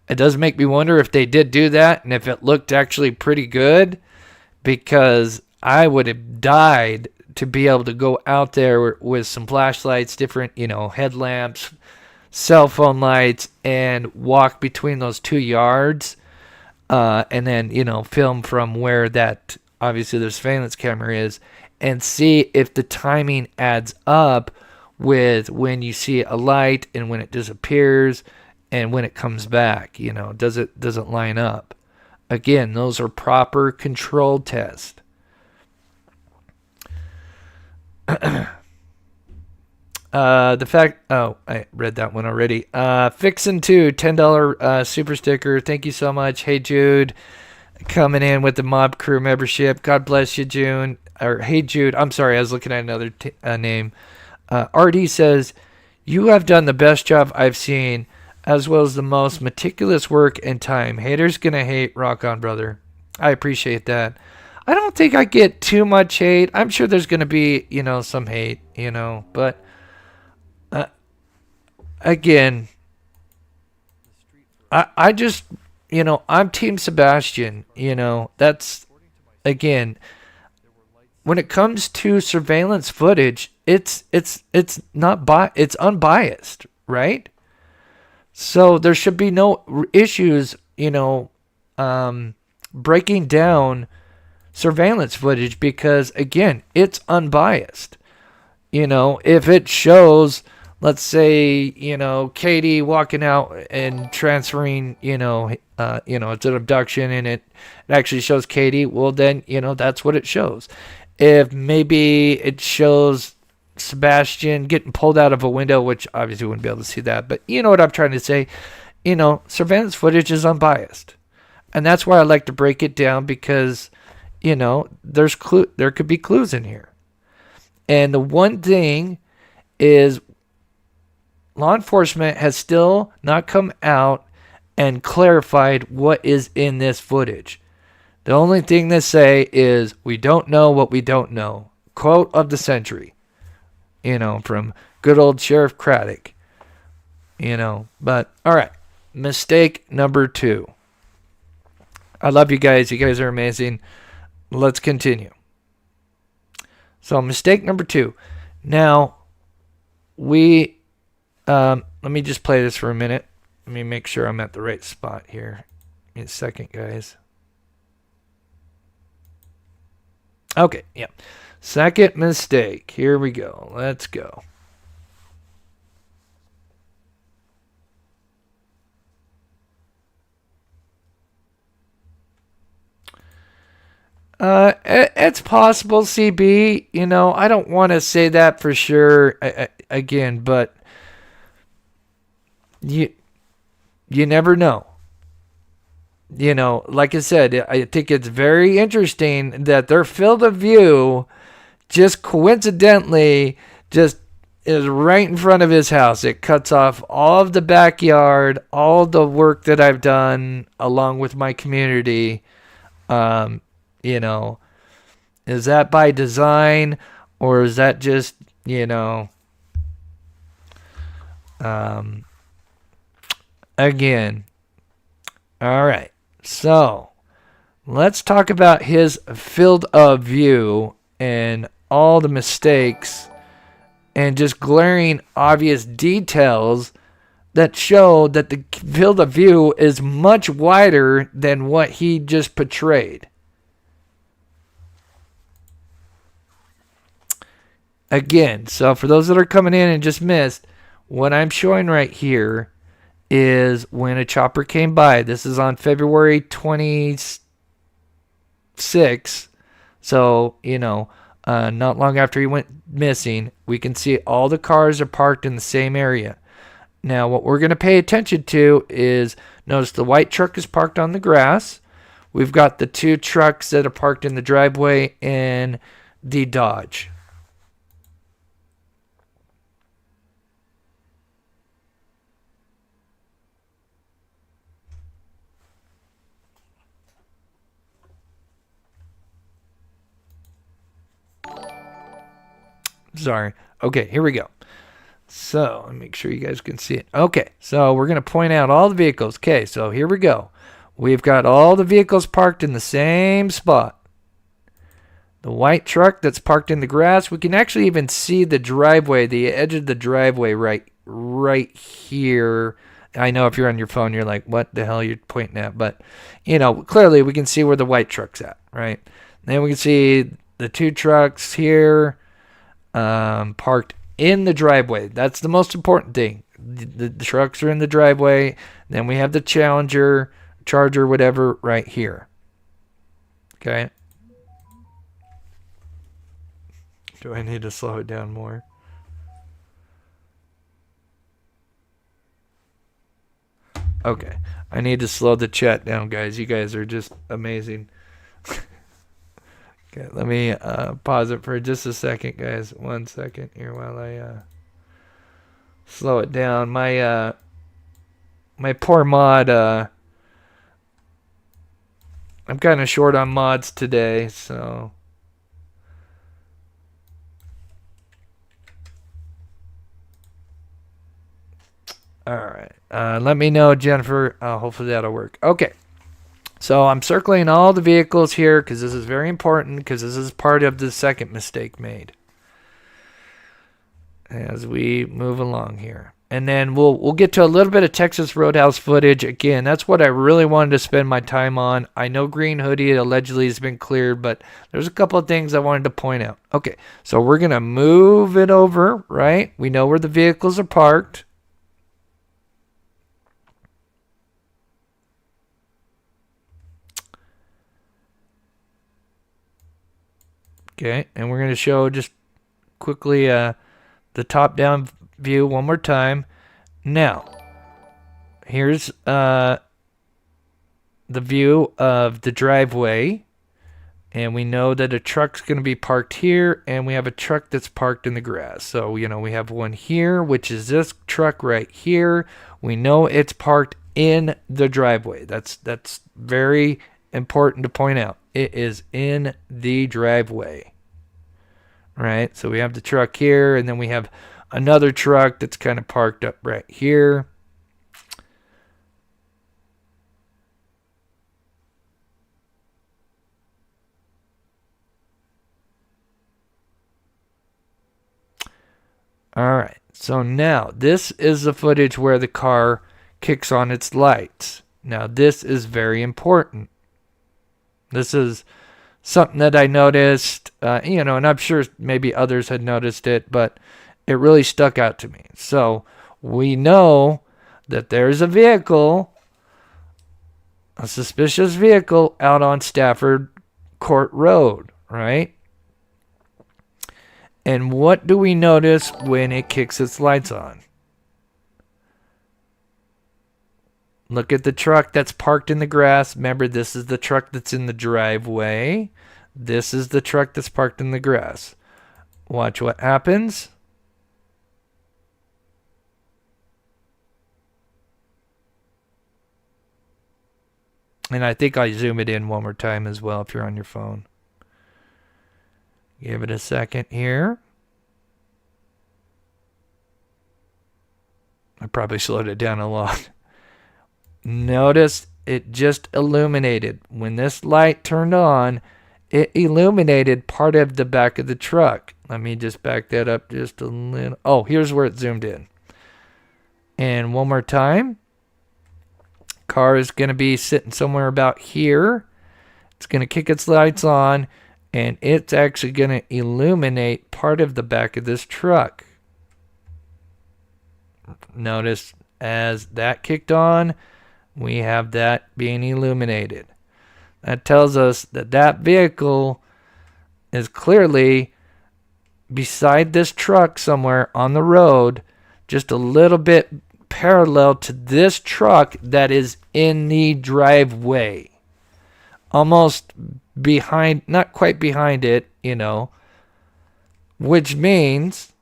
S1: It does make me wonder if they did do that and if it looked actually pretty good, because I would have died to be able to go out there with some flashlights, different, headlamps, cell phone lights, and walk between those 2 yards. And then, film from where that, obviously the surveillance camera is, and see if the timing adds up with when you see a light and when it disappears and when it comes back. Does it line up? Again, those are proper controlled tests. I read that one already. Fixin2, $10 super sticker. Thank you so much. Hey Jude, coming in with the Mob Crew membership. God bless you, June. Or hey Jude, I'm sorry, I was looking at another name. RD says, you have done the best job I've seen, as well as the most meticulous work and time. Haters gonna hate. Rock on, brother. I appreciate that. I don't think I get too much hate. I'm sure there's gonna be, some hate, but again, I just, I'm Team Sebastian. That's, again, when it comes to surveillance footage, it's unbiased, right? So there should be no issues, breaking down surveillance footage, because again, it's unbiased. If it shows, let's say, Katie walking out and transferring, it's an abduction and it actually shows Katie, well then, that's what it shows. If maybe it shows Sebastian getting pulled out of a window, which obviously we wouldn't be able to see that, but you know what I'm trying to say, surveillance footage is unbiased. And that's why I like to break it down, because, there could be clues in here. And the one thing is, law enforcement has still not come out and clarified what is in this footage. The only thing they say is, we don't know what we don't know. Quote of the century. From good old Sheriff Craddock. But, alright. Mistake number 2. I love you guys. You guys are amazing. Let's continue. So, mistake number 2. Now, let me just play this for a minute. Let me make sure I'm at the right spot here. Give me a second, guys. Okay, yeah. Second mistake. Here we go. Let's go. It's possible, CB. I don't want to say that for sure again, but you never know. Like I said, I think it's very interesting that their field of view just coincidentally just is right in front of his house. It cuts off all of the backyard, all the work that I've done along with my community. Is that by design, or is that just, again. All right. So let's talk about his field of view and all the mistakes and just glaring obvious details that show that the field of view is much wider than what he just portrayed. Again, so for those that are coming in and just missed, what I'm showing right here is when a chopper came by. This is on February 26th. So, not long after he went missing, we can see all the cars are parked in the same area. Now, what we're going to pay attention to is, notice the white truck is parked on the grass. We've got the two trucks that are parked in the driveway and the Dodge. Sorry. Okay, here we go. So, let me make sure you guys can see it. Okay, so we're going to point out all the vehicles. Okay, so here we go. We've got all the vehicles parked in the same spot. The white truck that's parked in the grass, we can actually even see the driveway, the edge of the driveway right here. I know if you're on your phone, you're like, what the hell you're pointing at? But, clearly we can see where the white truck's at, right? Then we can see the two trucks here. Parked in the driveway. That's the most important thing. The trucks are in the driveway. Then we have the Charger, whatever, right here. Okay. Do I need to slow it down more? Okay. I need to slow the chat down, guys. You guys are just amazing. Okay, let me pause it for just a second, guys. 1 second here while I slow it down. My poor mod. I'm kind of short on mods today, so. All right. Let me know, Jennifer. Hopefully that'll work. Okay. So I'm circling all the vehicles here because this is very important, because this is part of the second mistake made as we move along here. And then we'll get to a little bit of Texas Roadhouse footage. Again, that's what I really wanted to spend my time on. I know Green Hoodie allegedly has been cleared, but there's a couple of things I wanted to point out. Okay, so we're going to move it over, right? We know where the vehicles are parked. Okay, and we're going to show just quickly the top-down view one more time. Now, here's the view of the driveway, and we know that a truck's going to be parked here, and we have a truck that's parked in the grass. So, we have one here, which is this truck right here. We know it's parked in the driveway. That's very important to point out. It is in the driveway, right? So we have the truck here, and then we have another truck that's kind of parked up right here. All right, so now this is the footage where the car kicks on its lights. Now this is very important. This is something that I noticed, and I'm sure maybe others had noticed it, but it really stuck out to me. So we know that there's a vehicle, a suspicious vehicle out on Stafford Court Road, right? And what do we notice when it kicks its lights on? Look at the truck that's parked in the grass. Remember, this is the truck that's in the driveway. This is the truck that's parked in the grass. Watch what happens. And I think I'll zoom it in one more time as well if you're on your phone. Give it a second here. I probably slowed it down a lot. Notice it just illuminated. When this light turned on, it illuminated part of the back of the truck. Let me just back that up just a little. Oh, here's where it zoomed in. And one more time. Car is going to be sitting somewhere about here. It's going to kick its lights on, and it's actually going to illuminate part of the back of this truck. Notice as that kicked on, we have that being illuminated. That tells us that that vehicle is clearly beside this truck somewhere on the road, just a little bit parallel to this truck that is in the driveway. Almost behind, not quite behind it, which means,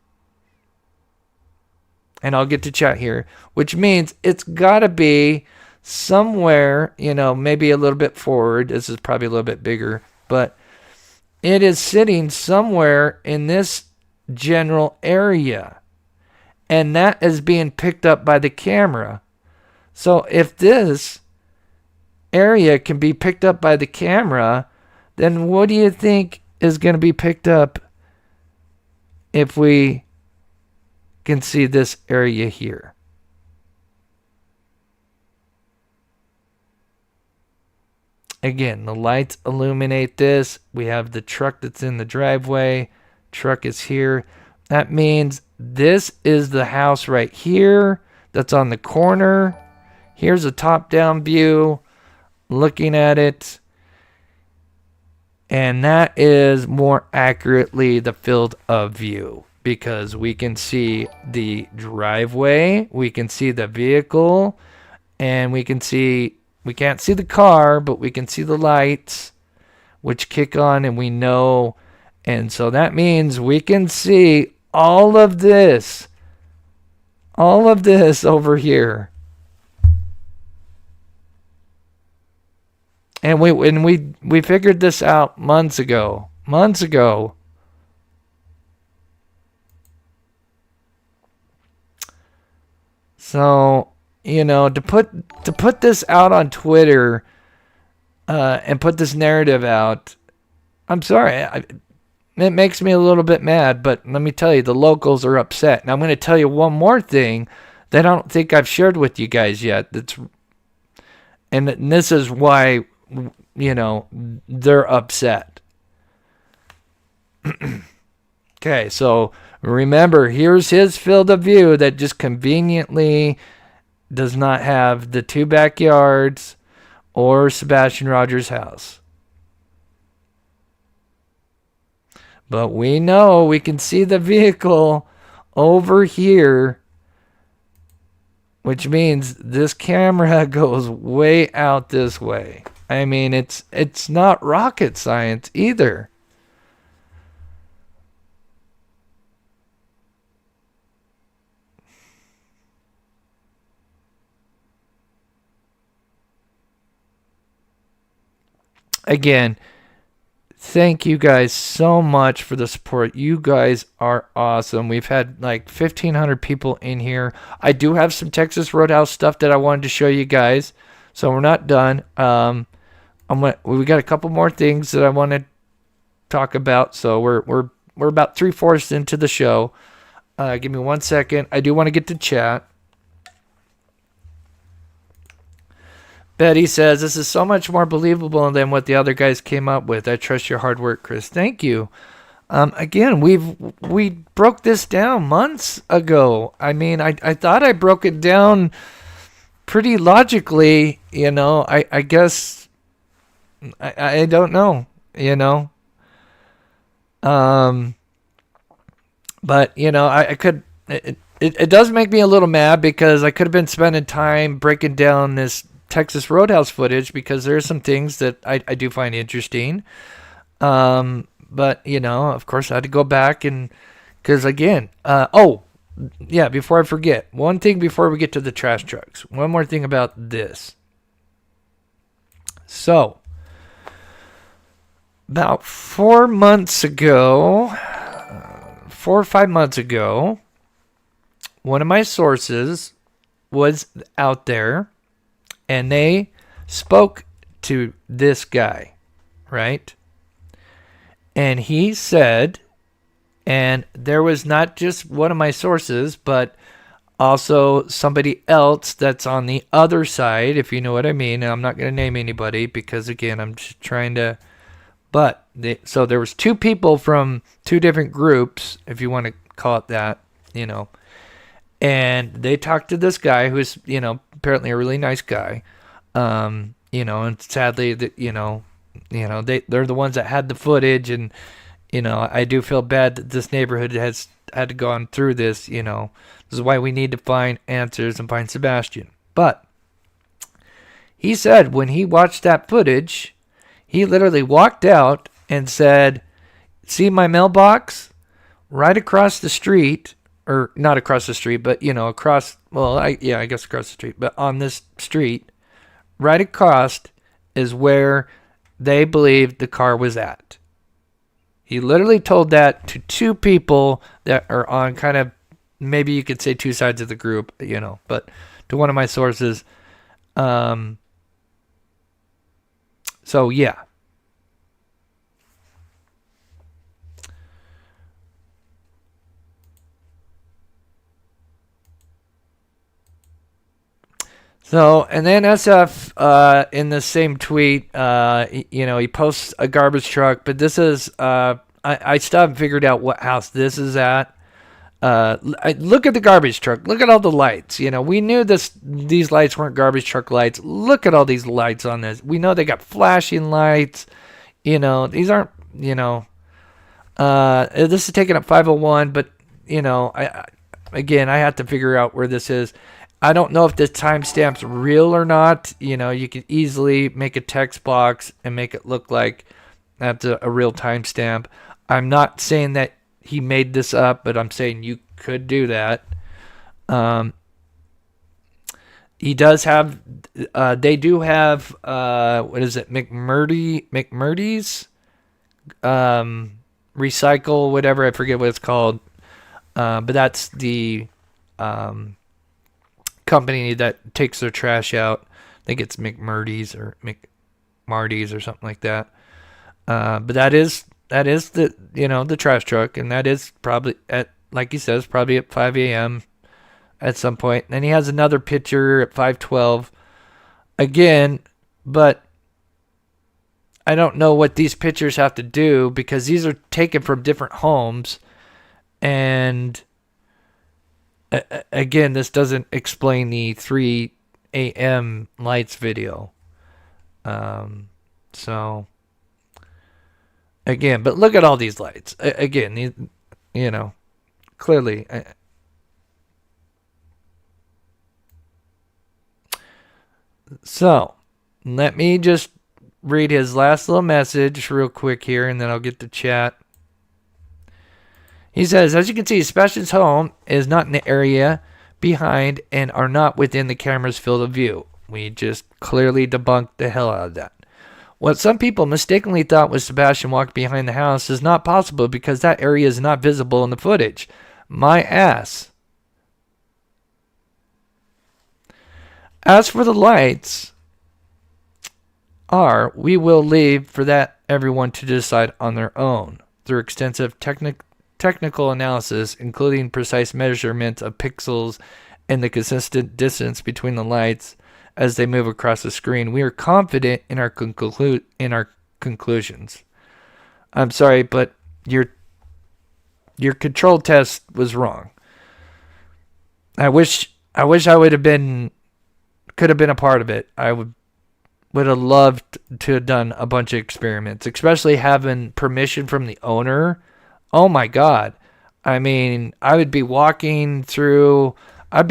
S1: and I'll get to chat here, which means it's got to be somewhere, maybe a little bit forward. This is probably a little bit bigger, but it is sitting somewhere in this general area. And that is being picked up by the camera. So if this area can be picked up by the camera, then what do you think is going to be picked up if we can see this area here? Again, the lights illuminate this. We have the truck that's in the driveway. Truck is here. That means this is the house right here that's on the corner. Here's a top-down view looking at it. And that is more accurately the field of view, because we can see the driveway, we can see the vehicle, and we can't see the car, but we can see the lights, which kick on, and we know. And so that means we can see all of this over here. And we figured this out months ago. So, to put this out on Twitter and put this narrative out, I'm sorry, it makes me a little bit mad, but let me tell you, the locals are upset. And I'm going to tell you one more thing that I don't think I've shared with you guys yet. And this is why, they're upset. Okay, so remember, here's his field of view that just conveniently does not have the two backyards or Sebastian Rogers' house. But we know we can see the vehicle over here, which means this camera goes way out this way. I mean, it's not rocket science either. Again, thank you guys so much for the support. You guys are awesome. We've had like 1,500 people in here. I do have some Texas Roadhouse stuff that I wanted to show you guys, so we're not done. We got a couple more things that I want to talk about, so we're about 3/4 into the show. Give me 1 second. I do want to get to chat. Betty says, this is so much more believable than what the other guys came up with. I trust your hard work, Chris. Thank you. Again, we broke this down months ago. I mean, I thought I broke it down pretty logically, I guess I don't know, but I could, it does make me a little mad because I could have been spending time breaking down this Texas Roadhouse footage, because there are some things that I do find interesting. But, of course I had to go back and, because again, before I forget, one thing before we get to the trash trucks, one more thing about this. So, about 4 months ago, 4 or 5 months ago, one of my sources was out there, and they spoke to this guy, right? And he said, and there was not just one of my sources, but also somebody else that's on the other side, if you know what I mean. And I'm not going to name anybody because, again, I'm just trying to. But so there was two people from two different groups, if you want to call it that, and they talked to this guy who's, apparently a really nice guy, and sadly that, they're the ones that had the footage, and, I do feel bad that this neighborhood has had to go on through this, This is why we need to find answers and find Sebastian. But he said when he watched that footage, he literally walked out and said, see my mailbox? Right across the street, or not across the street, but, across, I guess across the street, but on this street, right across is where they believed the car was at. He literally told that to two people that are on kind of, maybe you could say two sides of the group, but to one of my sources. So, yeah. So, and then SF, in the same tweet, he posts a garbage truck, but this is, I still haven't figured out what house this is at. Look at the garbage truck. Look at all the lights. We knew these lights weren't garbage truck lights. Look at all these lights on this. We know they got flashing lights. These aren't, this is taking up 501, but, I have to figure out where this is. I don't know if this timestamp's real or not. You could easily make a text box and make it look like that's a real timestamp. I'm not saying that he made this up, but I'm saying you could do that. He does have, they do have, what is it, McMurdy's? Recycle, whatever, I forget what it's called. But that's the company that takes their trash out. I think it's McMurdy's or McMarty's or something like that. But that is the, the trash truck, and that is probably at, like he says, probably at 5 a.m. at some point. And then he has another picture at 5:12 again, but I don't know what these pictures have to do because these are taken from different homes, and again, this doesn't explain the 3 a.m. lights video. So again, but look at all these lights. Again, clearly. So let me just read his last little message real quick here, and then I'll get to chat. He says, as you can see, Sebastian's home is not in the area behind and are not within the camera's field of view. We just clearly debunked the hell out of that. What some people mistakenly thought was Sebastian walked behind the house is not possible because that area is not visible in the footage. My ass. As for the lights, we will leave for that everyone to decide on their own through extensive technical analysis, including precise measurement of pixels and the consistent distance between the lights as they move across the screen. We are confident in our conclusions. I'm sorry, but your control test was wrong. I wish I could have been a part of it. I would have loved to have done a bunch of experiments, especially having permission from the owner. Oh my God. I mean, I would be walking through, I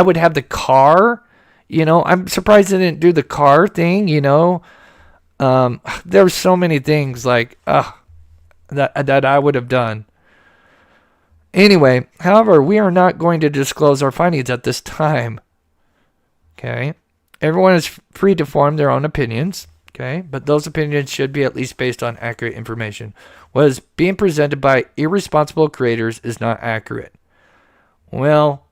S1: would have the car, I'm surprised they didn't do the car thing, There's so many things that I would have done. Anyway, however, we are not going to disclose our findings at this time. Okay. Everyone is free to form their own opinions. Okay. But those opinions should be at least based on accurate information. What is being presented by irresponsible creators is not accurate. Well,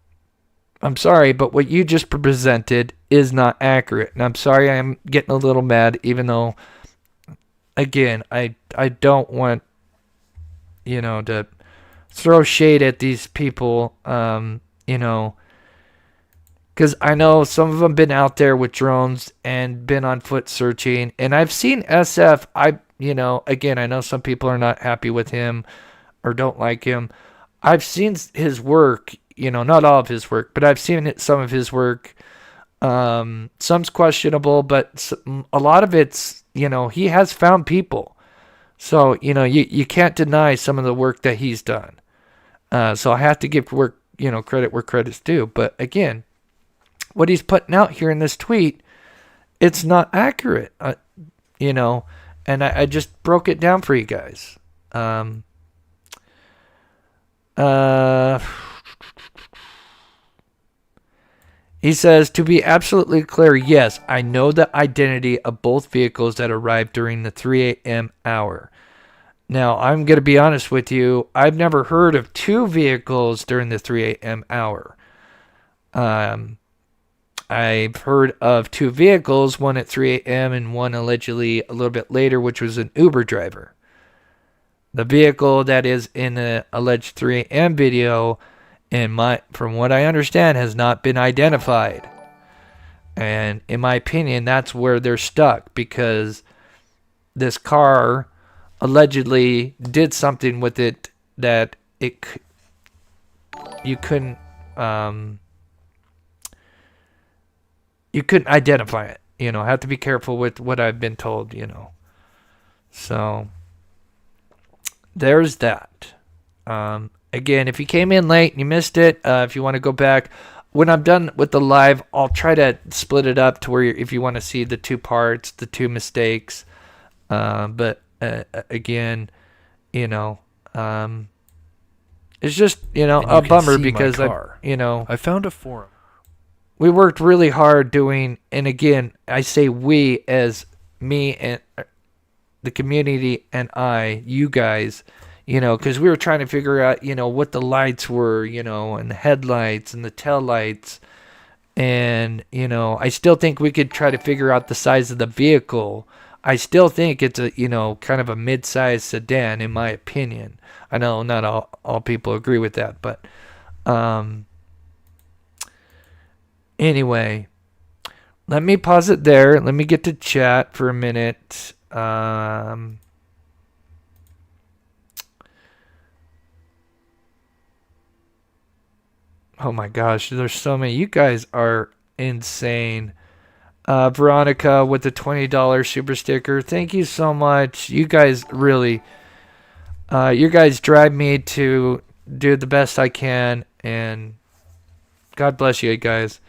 S1: I'm sorry, but what you just presented is not accurate. And I'm sorry I'm getting a little mad, even though, again, I don't want to throw shade at these people, because I know some of them been out there with drones and been on foot searching, and I've seen SF. Again, I know some people are not happy with him or don't like him. I've seen his work, not all of his work, but I've seen some of his work. Some's questionable, but a lot of it's, he has found people. So, you can't deny some of the work that he's done. So I have to give work, credit where credit's due. But again, what he's putting out here in this tweet, it's not accurate, and I just broke it down for you guys. He says, to be absolutely clear, yes, I know the identity of both vehicles that arrived during the 3 a.m. hour. Now, I'm going to be honest with you. I've never heard of two vehicles during the 3 a.m. hour. I've heard of two vehicles, one at 3 a.m. and one allegedly a little bit later, which was an Uber driver. The vehicle that is in the alleged 3 a.m. video, from what I understand, has not been identified. And in my opinion, that's where they're stuck, because this car allegedly did something with it that you couldn't identify it. Have to be careful with what I've been told. So there's that. Again, if you came in late and you missed it, if you want to go back, when I'm done with the live, I'll try to split it up to where if you want to see the two parts, the two mistakes. But again, it's just, a bummer because
S3: I found a forum.
S1: We worked really hard doing, and again, I say we as me and the community and you guys, because we were trying to figure out, what the lights were, and the headlights and the tail lights. And, I still think we could try to figure out the size of the vehicle. I still think it's a, kind of a mid-sized sedan, in my opinion. I know not all people agree with that, but anyway, let me pause it there. Let me get to chat for a minute. Oh my gosh, there's so many. You guys are insane. Veronica with the $20 super sticker. Thank you so much. You guys really, you guys drive me to do the best I can, and God bless you guys.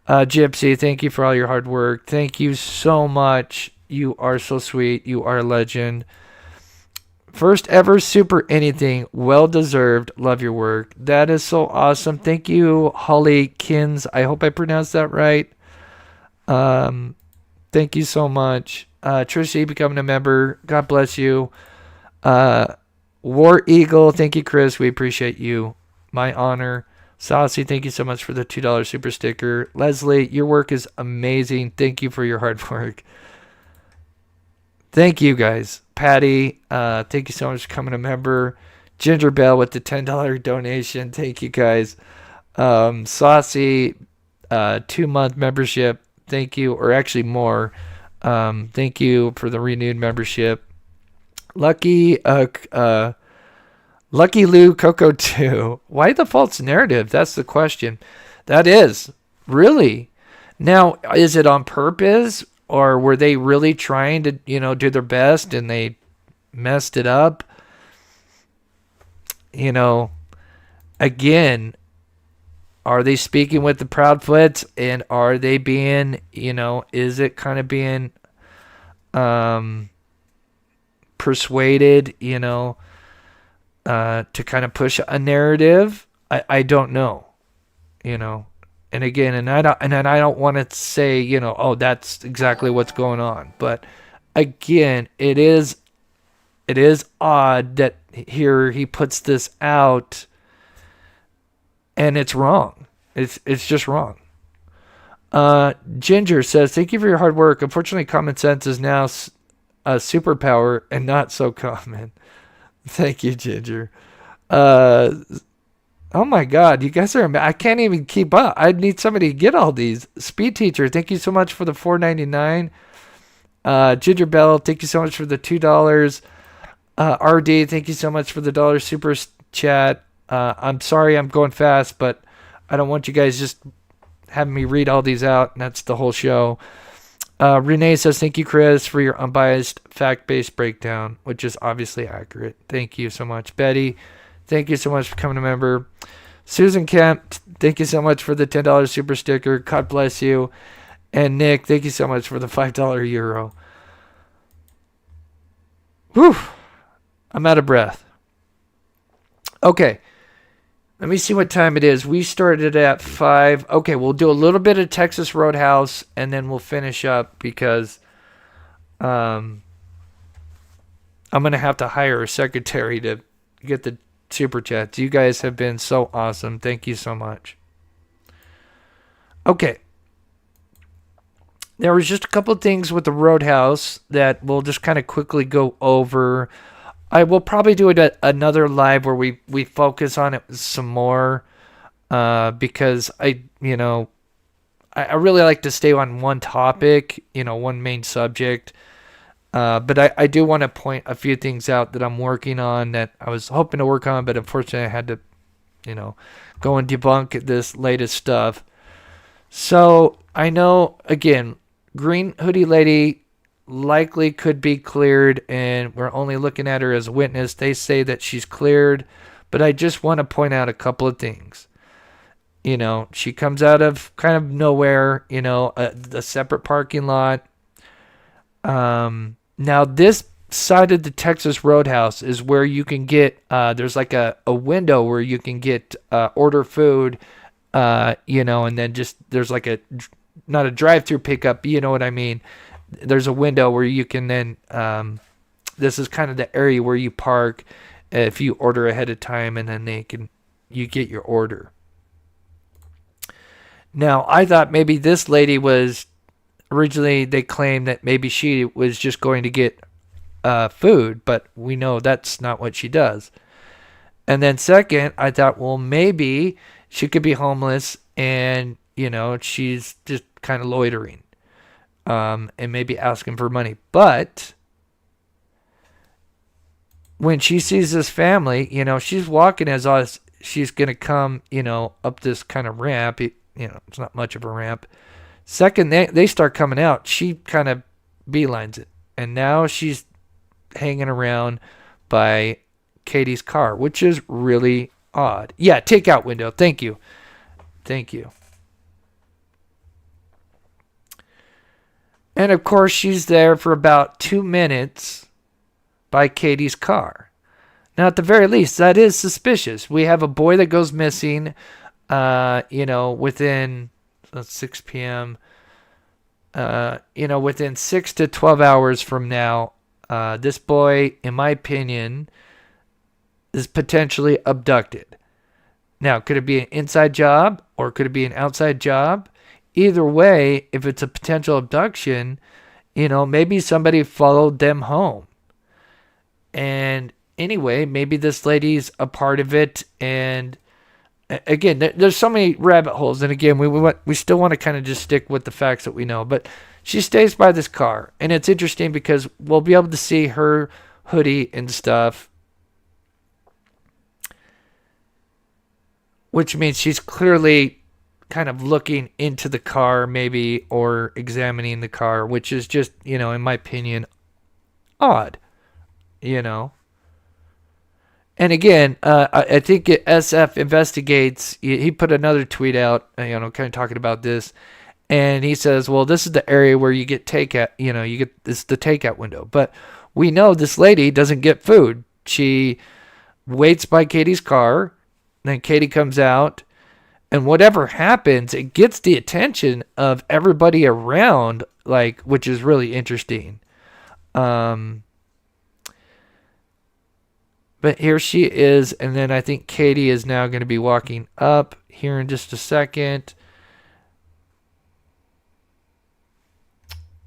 S1: Gypsy, thank you for all your hard work. Thank you so much. You are so sweet. You are a legend. First ever super anything. Well deserved. Love your work. That is so awesome. Thank you, Holly Kins. I hope I pronounced that right. Thank you so much. Trishy becoming a member. God bless you. War Eagle. Thank you, Chris. We appreciate you. My honor. Saucy, thank you so much for the $2 super sticker. Leslie, your work is amazing. Thank you for your hard work. Thank you, guys. Patty, thank you so much for becoming a member. Ginger Bell with the $10 donation. Thank you, guys. Saucy, 2-month membership. Thank you, or actually more. Thank you for the renewed membership. Lucky Lou Coco 2. Why the false narrative? That's the question. That is. Really? Now, is it on purpose? Or were they really trying to, do their best and they messed it up? Again, are they speaking with the Proudfoots, and are they being, is it kind of being persuaded, to kind of push a narrative? I don't know, And again, and I don't want to say, oh, that's exactly what's going on. But again, it is odd that here he puts this out, and it's wrong. It's just wrong. Ginger says, "Thank you for your hard work. Unfortunately, common sense is now a superpower and not so common." Thank you, Ginger. Uh, oh my God, you guys are. I can't even keep up. I need somebody to get all these. Speed teacher, thank you so much for the $4.99. Ginger Bell, thank you so much for the $2. RD, thank you so much for the dollar super chat. I'm sorry I'm going fast, but I don't want you guys just having me read all these out, and that's the whole show. Renee says, thank you, Chris, for your unbiased, fact-based breakdown, which is obviously accurate. Thank you so much. Betty, thank you so much for coming a member. Susan Kemp, thank you so much for the $10 super sticker. God bless you. And Nick, thank you so much for the $5 euro. Whew. I'm out of breath. Okay. Let me see what time it is. We started at 5. Okay, we'll do a little bit of Texas Roadhouse, and then we'll finish up because I'm going to have to hire a secretary to get the super chats. You guys have been so awesome. Thank you so much. Okay. There was just a couple of things with the Roadhouse that we'll just kind of quickly go over. I will probably do it at another live where we focus on it some more because I really like to stay on one topic, one main subject. But I do want to point a few things out that I'm working on that I was hoping to work on, but unfortunately I had to, go and debunk this latest stuff. So I know, again, Green Hoodie Lady likely could be cleared, and we're only looking at her as a witness. They say that she's cleared, but I just want to point out a couple of things. She comes out of kind of nowhere, a separate parking lot. Now this side of the Texas Roadhouse is where you can get, there's like a window where you can get, order food, and then just, there's like not a drive-through pickup, but you know what I mean? There's a window where you can then, this is kind of the area where you park if you order ahead of time, and then you get your order. Now, I thought maybe this lady was, originally they claimed that maybe she was just going to get food, but we know that's not what she does. And then second, I thought, well, maybe she could be homeless and, she's just kind of loitering. And maybe asking for money. But when she sees this family, she's walking as us. She's going to come, up this kind of ramp. It's not much of a ramp. Second, they start coming out. She kind of beelines it. And now she's hanging around by Katie's car, which is really odd. Yeah, takeout window. Thank you. Thank you. And of course, she's there for about 2 minutes by Katie's car. Now, at the very least, that is suspicious. We have a boy that goes missing, within 6 p.m., within 6 to 12 hours from now. This boy, in my opinion, is potentially abducted. Now, could it be an inside job or could it be an outside job? Either way, if it's a potential abduction, maybe somebody followed them home. And anyway, maybe this lady's a part of it. And again, there's so many rabbit holes. And again, we still want to kind of just stick with the facts that we know. But she stays by this car. And it's interesting because we'll be able to see her hoodie and stuff, which means she's clearly kind of looking into the car maybe, or examining the car, which is just, in my opinion, odd, And again, I think SF Investigates, he put another tweet out, kind of talking about this, and he says, well, this is the area where you get takeout, it's the takeout window. But we know this lady doesn't get food. She waits by Katie's car, then Katie comes out, and whatever happens, it gets the attention of everybody around, which is really interesting. But here she is, and then I think Katie is now going to be walking up here in just a second.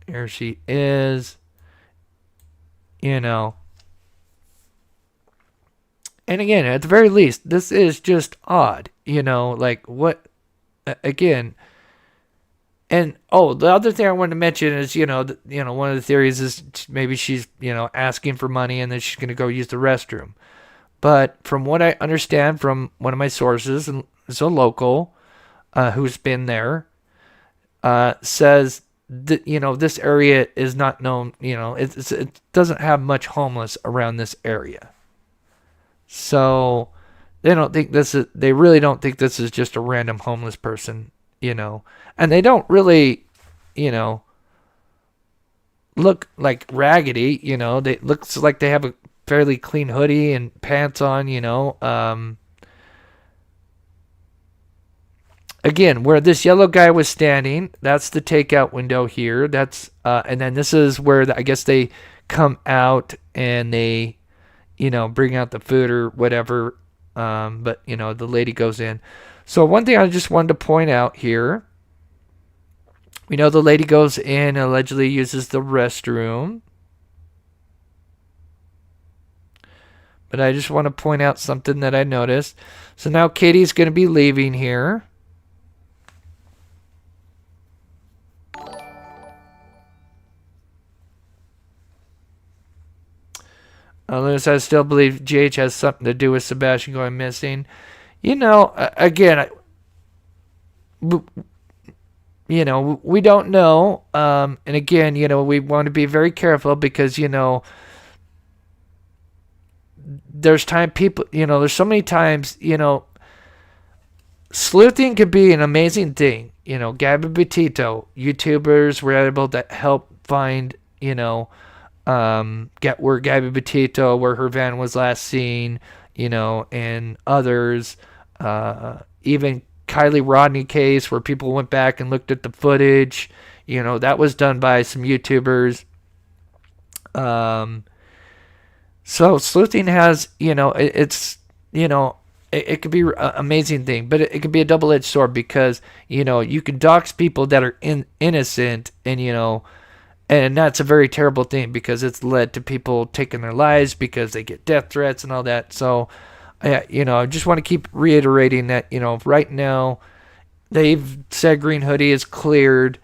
S1: Here she is. And again, at the very least, this is just odd. Like what? Again. And the other thing I wanted to mention is, one of the theories is maybe she's, asking for money and then she's going to go use the restroom. But from what I understand from one of my sources, and it's a local who's been there, says that, this area is not known, it doesn't have much homeless around this area. So they really don't think this is just a random homeless person, and they don't really, look like raggedy, they looks like they have a fairly clean hoodie and pants on, Again, where this yellow guy was standing, that's the takeout window here. That's and then this is where I guess they come out and they, bring out the food or whatever. But the lady goes in. So one thing I just wanted to point out here. We know the lady goes in and allegedly uses the restroom. But I just want to point out something that I noticed. So now Katie's going to be leaving here. Unless I still believe GH has something to do with Sebastian going missing. Again, we don't know. And again, we want to be very careful because, there's there's so many times, sleuthing could be an amazing thing. Gabby Petito, YouTubers were able to help find, get where Gabby Petito, where her van was last seen, and others, even Kylie Rodney case where people went back and looked at the footage, that was done by some YouTubers. So sleuthing has, it could be an amazing thing, but it could be a double-edged sword because, you can dox people that are innocent and, and that's a very terrible thing because it's led to people taking their lives because they get death threats and all that. So, I just want to keep reiterating that, right now they've said Green Hoodie is cleared,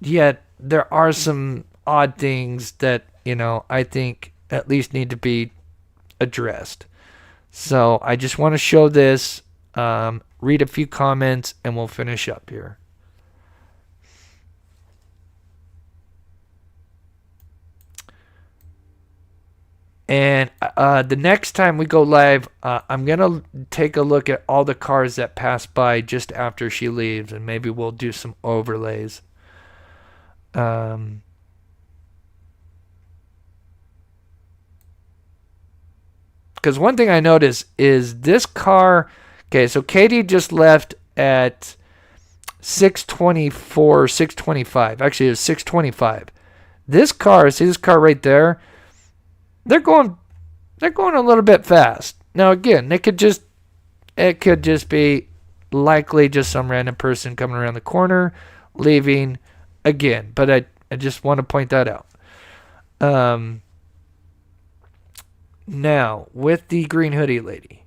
S1: yet there are some odd things that, I think at least need to be addressed. So I just want to show this, read a few comments, and we'll finish up here. And the next time we go live, I'm going to take a look at all the cars that pass by just after she leaves, and maybe we'll do some overlays. Because one thing I noticed is this car... Okay, so Katie just left at 6:24, 6:25. Actually, it was 6:25. This car right there... They're going a little bit fast. Now again, it could just be likely just some random person coming around the corner, leaving again. But I just want to point that out. Now with the Green Hoodie lady.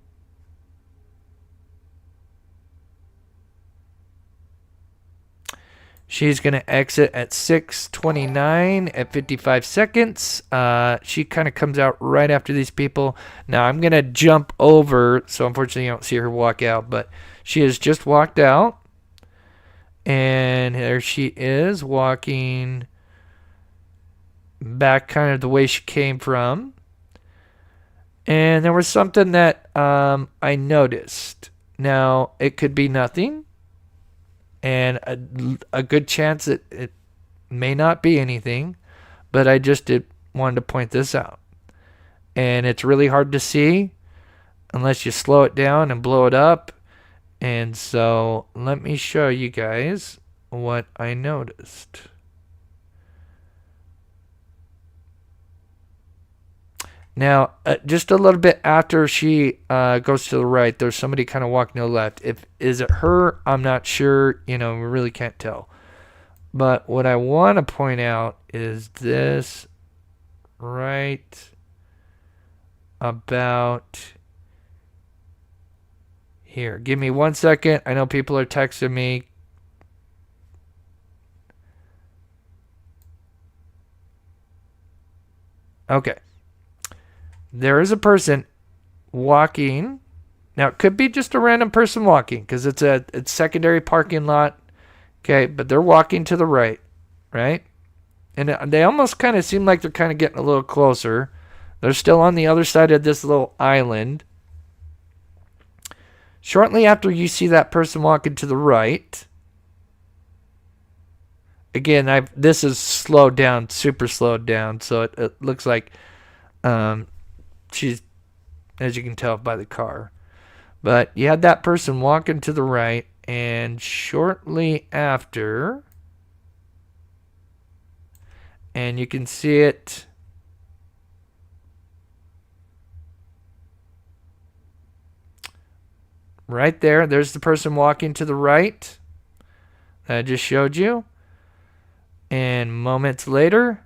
S1: She's going to exit at 6:29 at 55 seconds. She kind of comes out right after these people. Now, I'm going to jump over, so unfortunately you don't see her walk out, but she has just walked out. And there she is, walking back kind of the way she came from. And there was something that I noticed. Now, it could be nothing. And a good chance it may not be anything, but I just wanted to point this out. And it's really hard to see unless you slow it down and blow it up. And so let me show you guys what I noticed. Now, just a little bit after she goes to the right, there's somebody kind of walking to the left. Is it her? I'm not sure. We really can't tell. But what I want to point out is this right about Here, give me 1 second. I know people are texting me. Okay. There is a person walking. Now, it could be just a random person walking because it's secondary parking lot. Okay, but they're walking to the right, right? And they almost kind of seem like they're kind of getting a little closer. They're still on the other side of this little island. Shortly after you see that person walking to the right, again, this is slowed down, super slowed down, so it looks like she's, as you can tell by the car. But you had that person walking to the right, and shortly after, and you can see it right there. There's the person walking to the right that I just showed you. And moments later,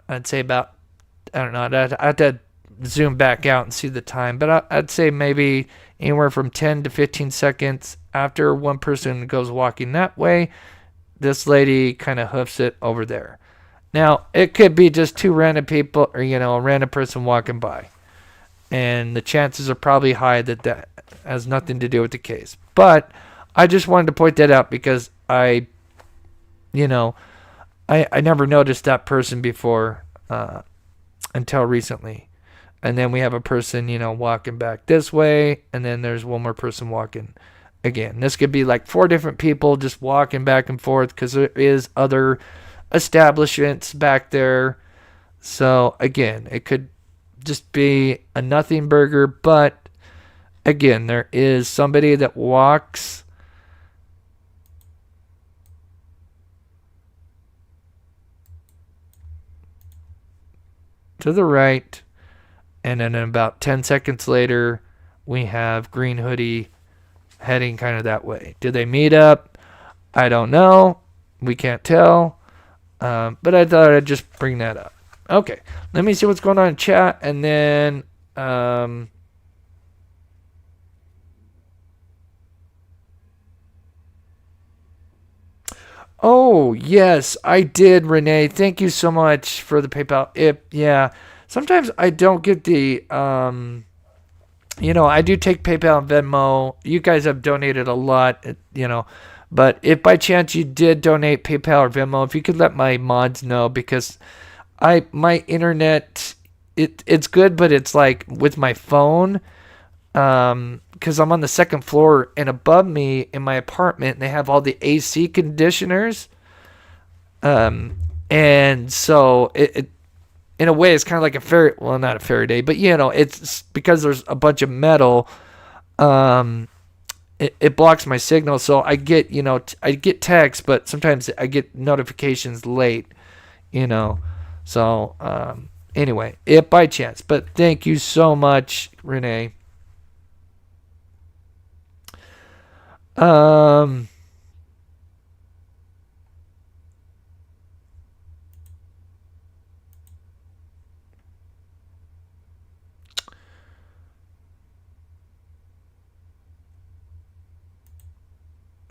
S1: I'd say about, I don't know, I'd have to zoom back out and see the time, but I'd say maybe anywhere from 10 to 15 seconds after one person goes walking that way, this lady kind of hoofs it over there. Now, it could be just two random people, or, a random person walking by. And the chances are probably high that has nothing to do with the case. But I just wanted to point that out because I never noticed that person before until recently. And then we have a person, walking back this way, and then there's one more person walking again. This could be like 4 different people just walking back and forth because there is other establishments back there. So again, it could just be a nothing burger, but again, there is somebody that walks to the right, and then about 10 seconds later, we have green hoodie heading kind of that way. Did they meet up? I don't know. We can't tell. But I thought I'd just bring that up. Okay, let me see what's going on in chat, and then oh yes, I did, Renee. Thank you so much for the PayPal. Sometimes I don't get the I do take PayPal and Venmo. You guys have donated a lot, but if by chance you did donate PayPal or Venmo, if you could let my mods know, because my internet, it's good, but it's like with my phone, because I'm on the second floor, and above me in my apartment, they have all the AC conditioners, and so it in a way it's kind of like not a Faraday, but it's because there's a bunch of metal, it blocks my signal, so I get I get texts, but sometimes I get notifications late, So, anyway, if by chance. But thank you so much, Renee.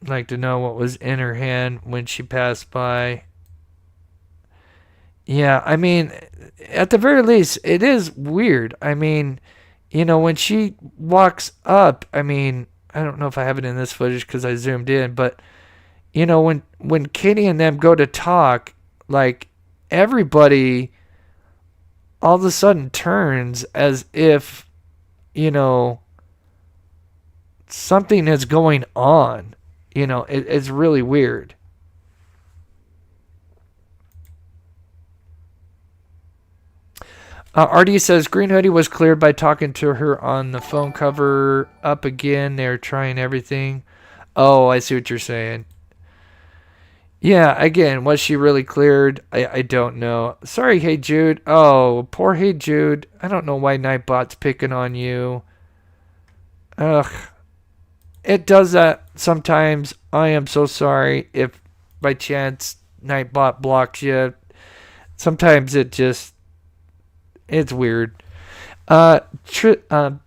S1: Like to know what was in her hand when she passed by. Yeah, I mean, at the very least, it is weird. I mean, when she walks up, I mean, I don't know if I have it in this footage because I zoomed in, but, when Katie and them go to talk, like, everybody all of a sudden turns as if, something is going on. It's really weird. RD says Green Hoodie was cleared by talking to her on the phone cover up again. They're trying everything. Oh, I see what you're saying. Yeah, again, was she really cleared? I don't know. Sorry, Hey Jude. Oh, poor Hey Jude. I don't know why Nightbot's picking on you. Ugh. It does that sometimes. I am so sorry if by chance Nightbot blocks you. Sometimes it's weird. Trishy.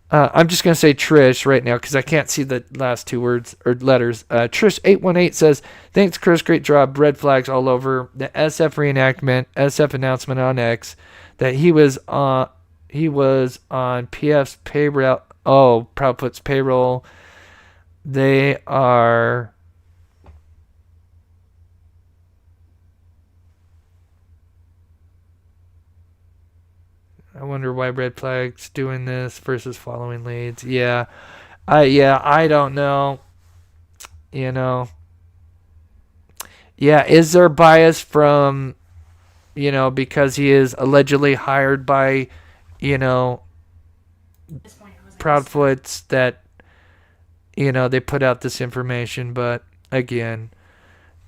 S1: I'm just going to say Trish right now because I can't see the last two words or letters. Trish818 says, thanks, Chris. Great job. Red flags all over. The SF reenactment, SF announcement on X that he was on PF's payroll. Oh, Proudfoot's payroll. They are... I wonder why Red Flag's doing this versus following leads. Yeah, I don't know. You know. Yeah, is there bias from, because he is allegedly hired by,
S4: At this point, I was like,
S1: Proudfoots that, they put out this information. But again,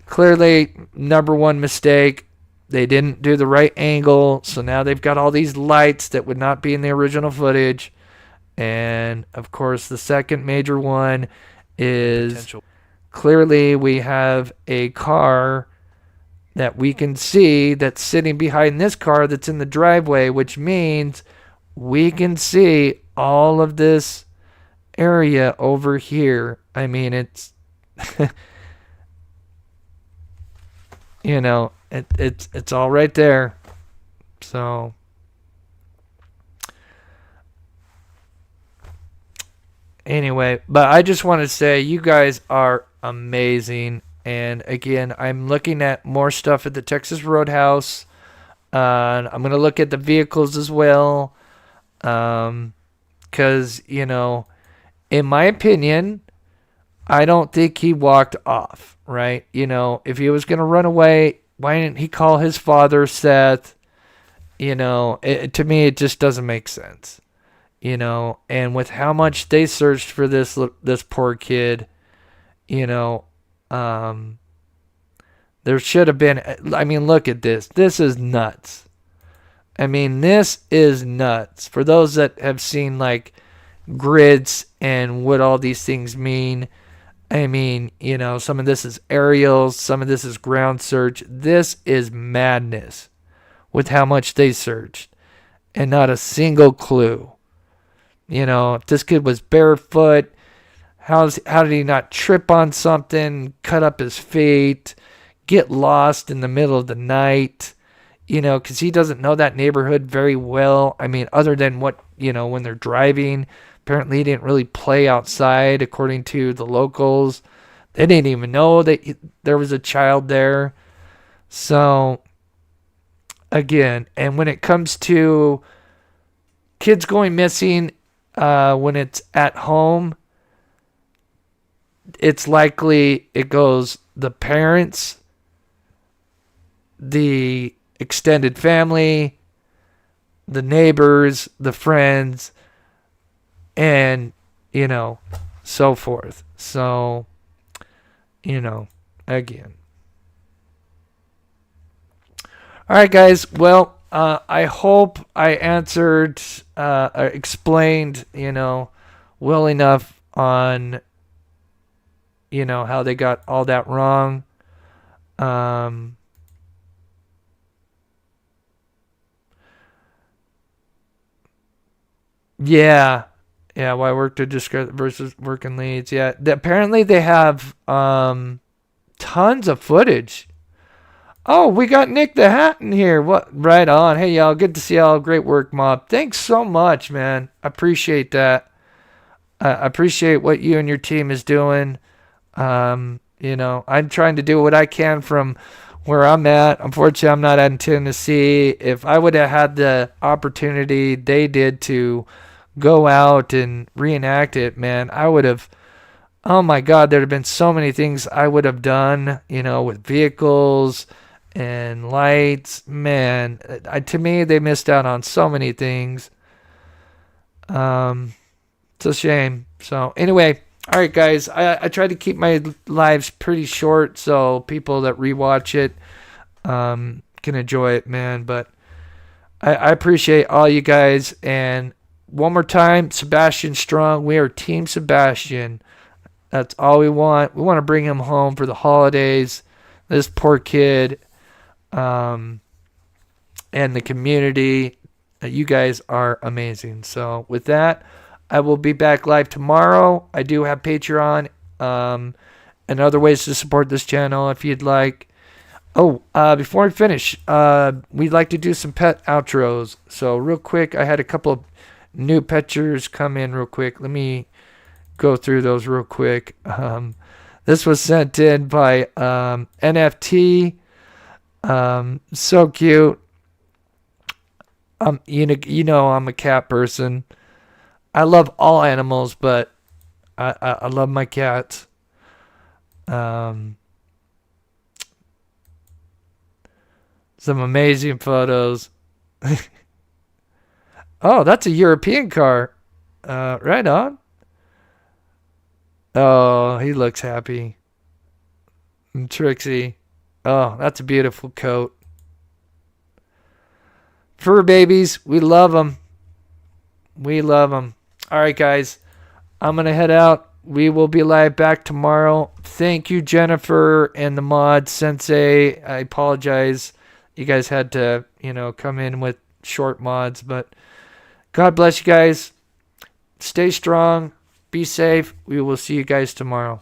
S1: clearly, number one mistake. They didn't do the right angle, so now they've got all these lights that would not be in the original footage. And, of course, the second major one is clearly we have a car that we can see that's sitting behind this car that's in the driveway, which means we can see all of this area over here. I mean, it's... It's all right there. So anyway, but I just want to say you guys are amazing. And again, I'm looking at more stuff at the Texas Roadhouse. I'm going to look at the vehicles as well. Because, in my opinion, I don't think he walked off, right? If he was going to run away, why didn't he call his father, Seth? To me, it just doesn't make sense. And with how much they searched for this poor kid, there should have been, look at this. This is nuts. This is nuts. For those that have seen, like, grids and what all these things mean, some of this is aerials, some of this is ground search. This is madness with how much they searched and not a single clue. If this kid was barefoot, how did he not trip on something, cut up his feet, get lost in the middle of the night? Because he doesn't know that neighborhood very well. Other than what, when they're driving. Apparently, he didn't really play outside, according to the locals. They didn't even know that there was a child there. So, again, and when it comes to kids going missing when it's at home, it's likely it goes the parents, the extended family, the neighbors, the friends, and, so forth. So, again. All right, guys. Well, I hope I answered, explained, well enough on, how they got all that wrong. Yeah. Yeah, why work to discuss versus working leads. Yeah, apparently they have tons of footage. Oh, we got Nick the Hatton here. What? Right on. Hey, y'all. Good to see y'all. Great work, Mob. Thanks so much, man. I appreciate that. I appreciate what you and your team is doing. I'm trying to do what I can from where I'm at. Unfortunately, I'm not in Tennessee. If I would have had the opportunity they did to go out and reenact it, man, I would have, oh my God, there'd have been so many things I would have done, with vehicles and lights. Man, to me, they missed out on so many things. It's a shame. So anyway, all right, guys, I try to keep my lives pretty short so people that rewatch it can enjoy it, man. But I appreciate all you guys. And one more time, Sebastian Strong. We are Team Sebastian. That's all we want. We want to bring him home for the holidays. This poor kid. and the community. You guys are amazing. So with that, I will be back live tomorrow. I do have Patreon and other ways to support this channel if you'd like. Oh, before I finish, we'd like to do some pet outros. So real quick, I had a couple of new pictures come in real quick. Let me go through those real quick. This was sent in by NFT. So cute. You know I'm a cat person. I love all animals, but I love my cats. Some amazing photos. Oh, that's a European car. Right on. Oh, he looks happy. And Trixie. Oh, that's a beautiful coat. Fur babies, we love them. We love them. All right, guys. I'm going to head out. We will be live back tomorrow. Thank you, Jennifer and the mod Sensei. I apologize. You guys had to, come in with short mods, but God bless you guys. Stay strong. Be safe. We will see you guys tomorrow.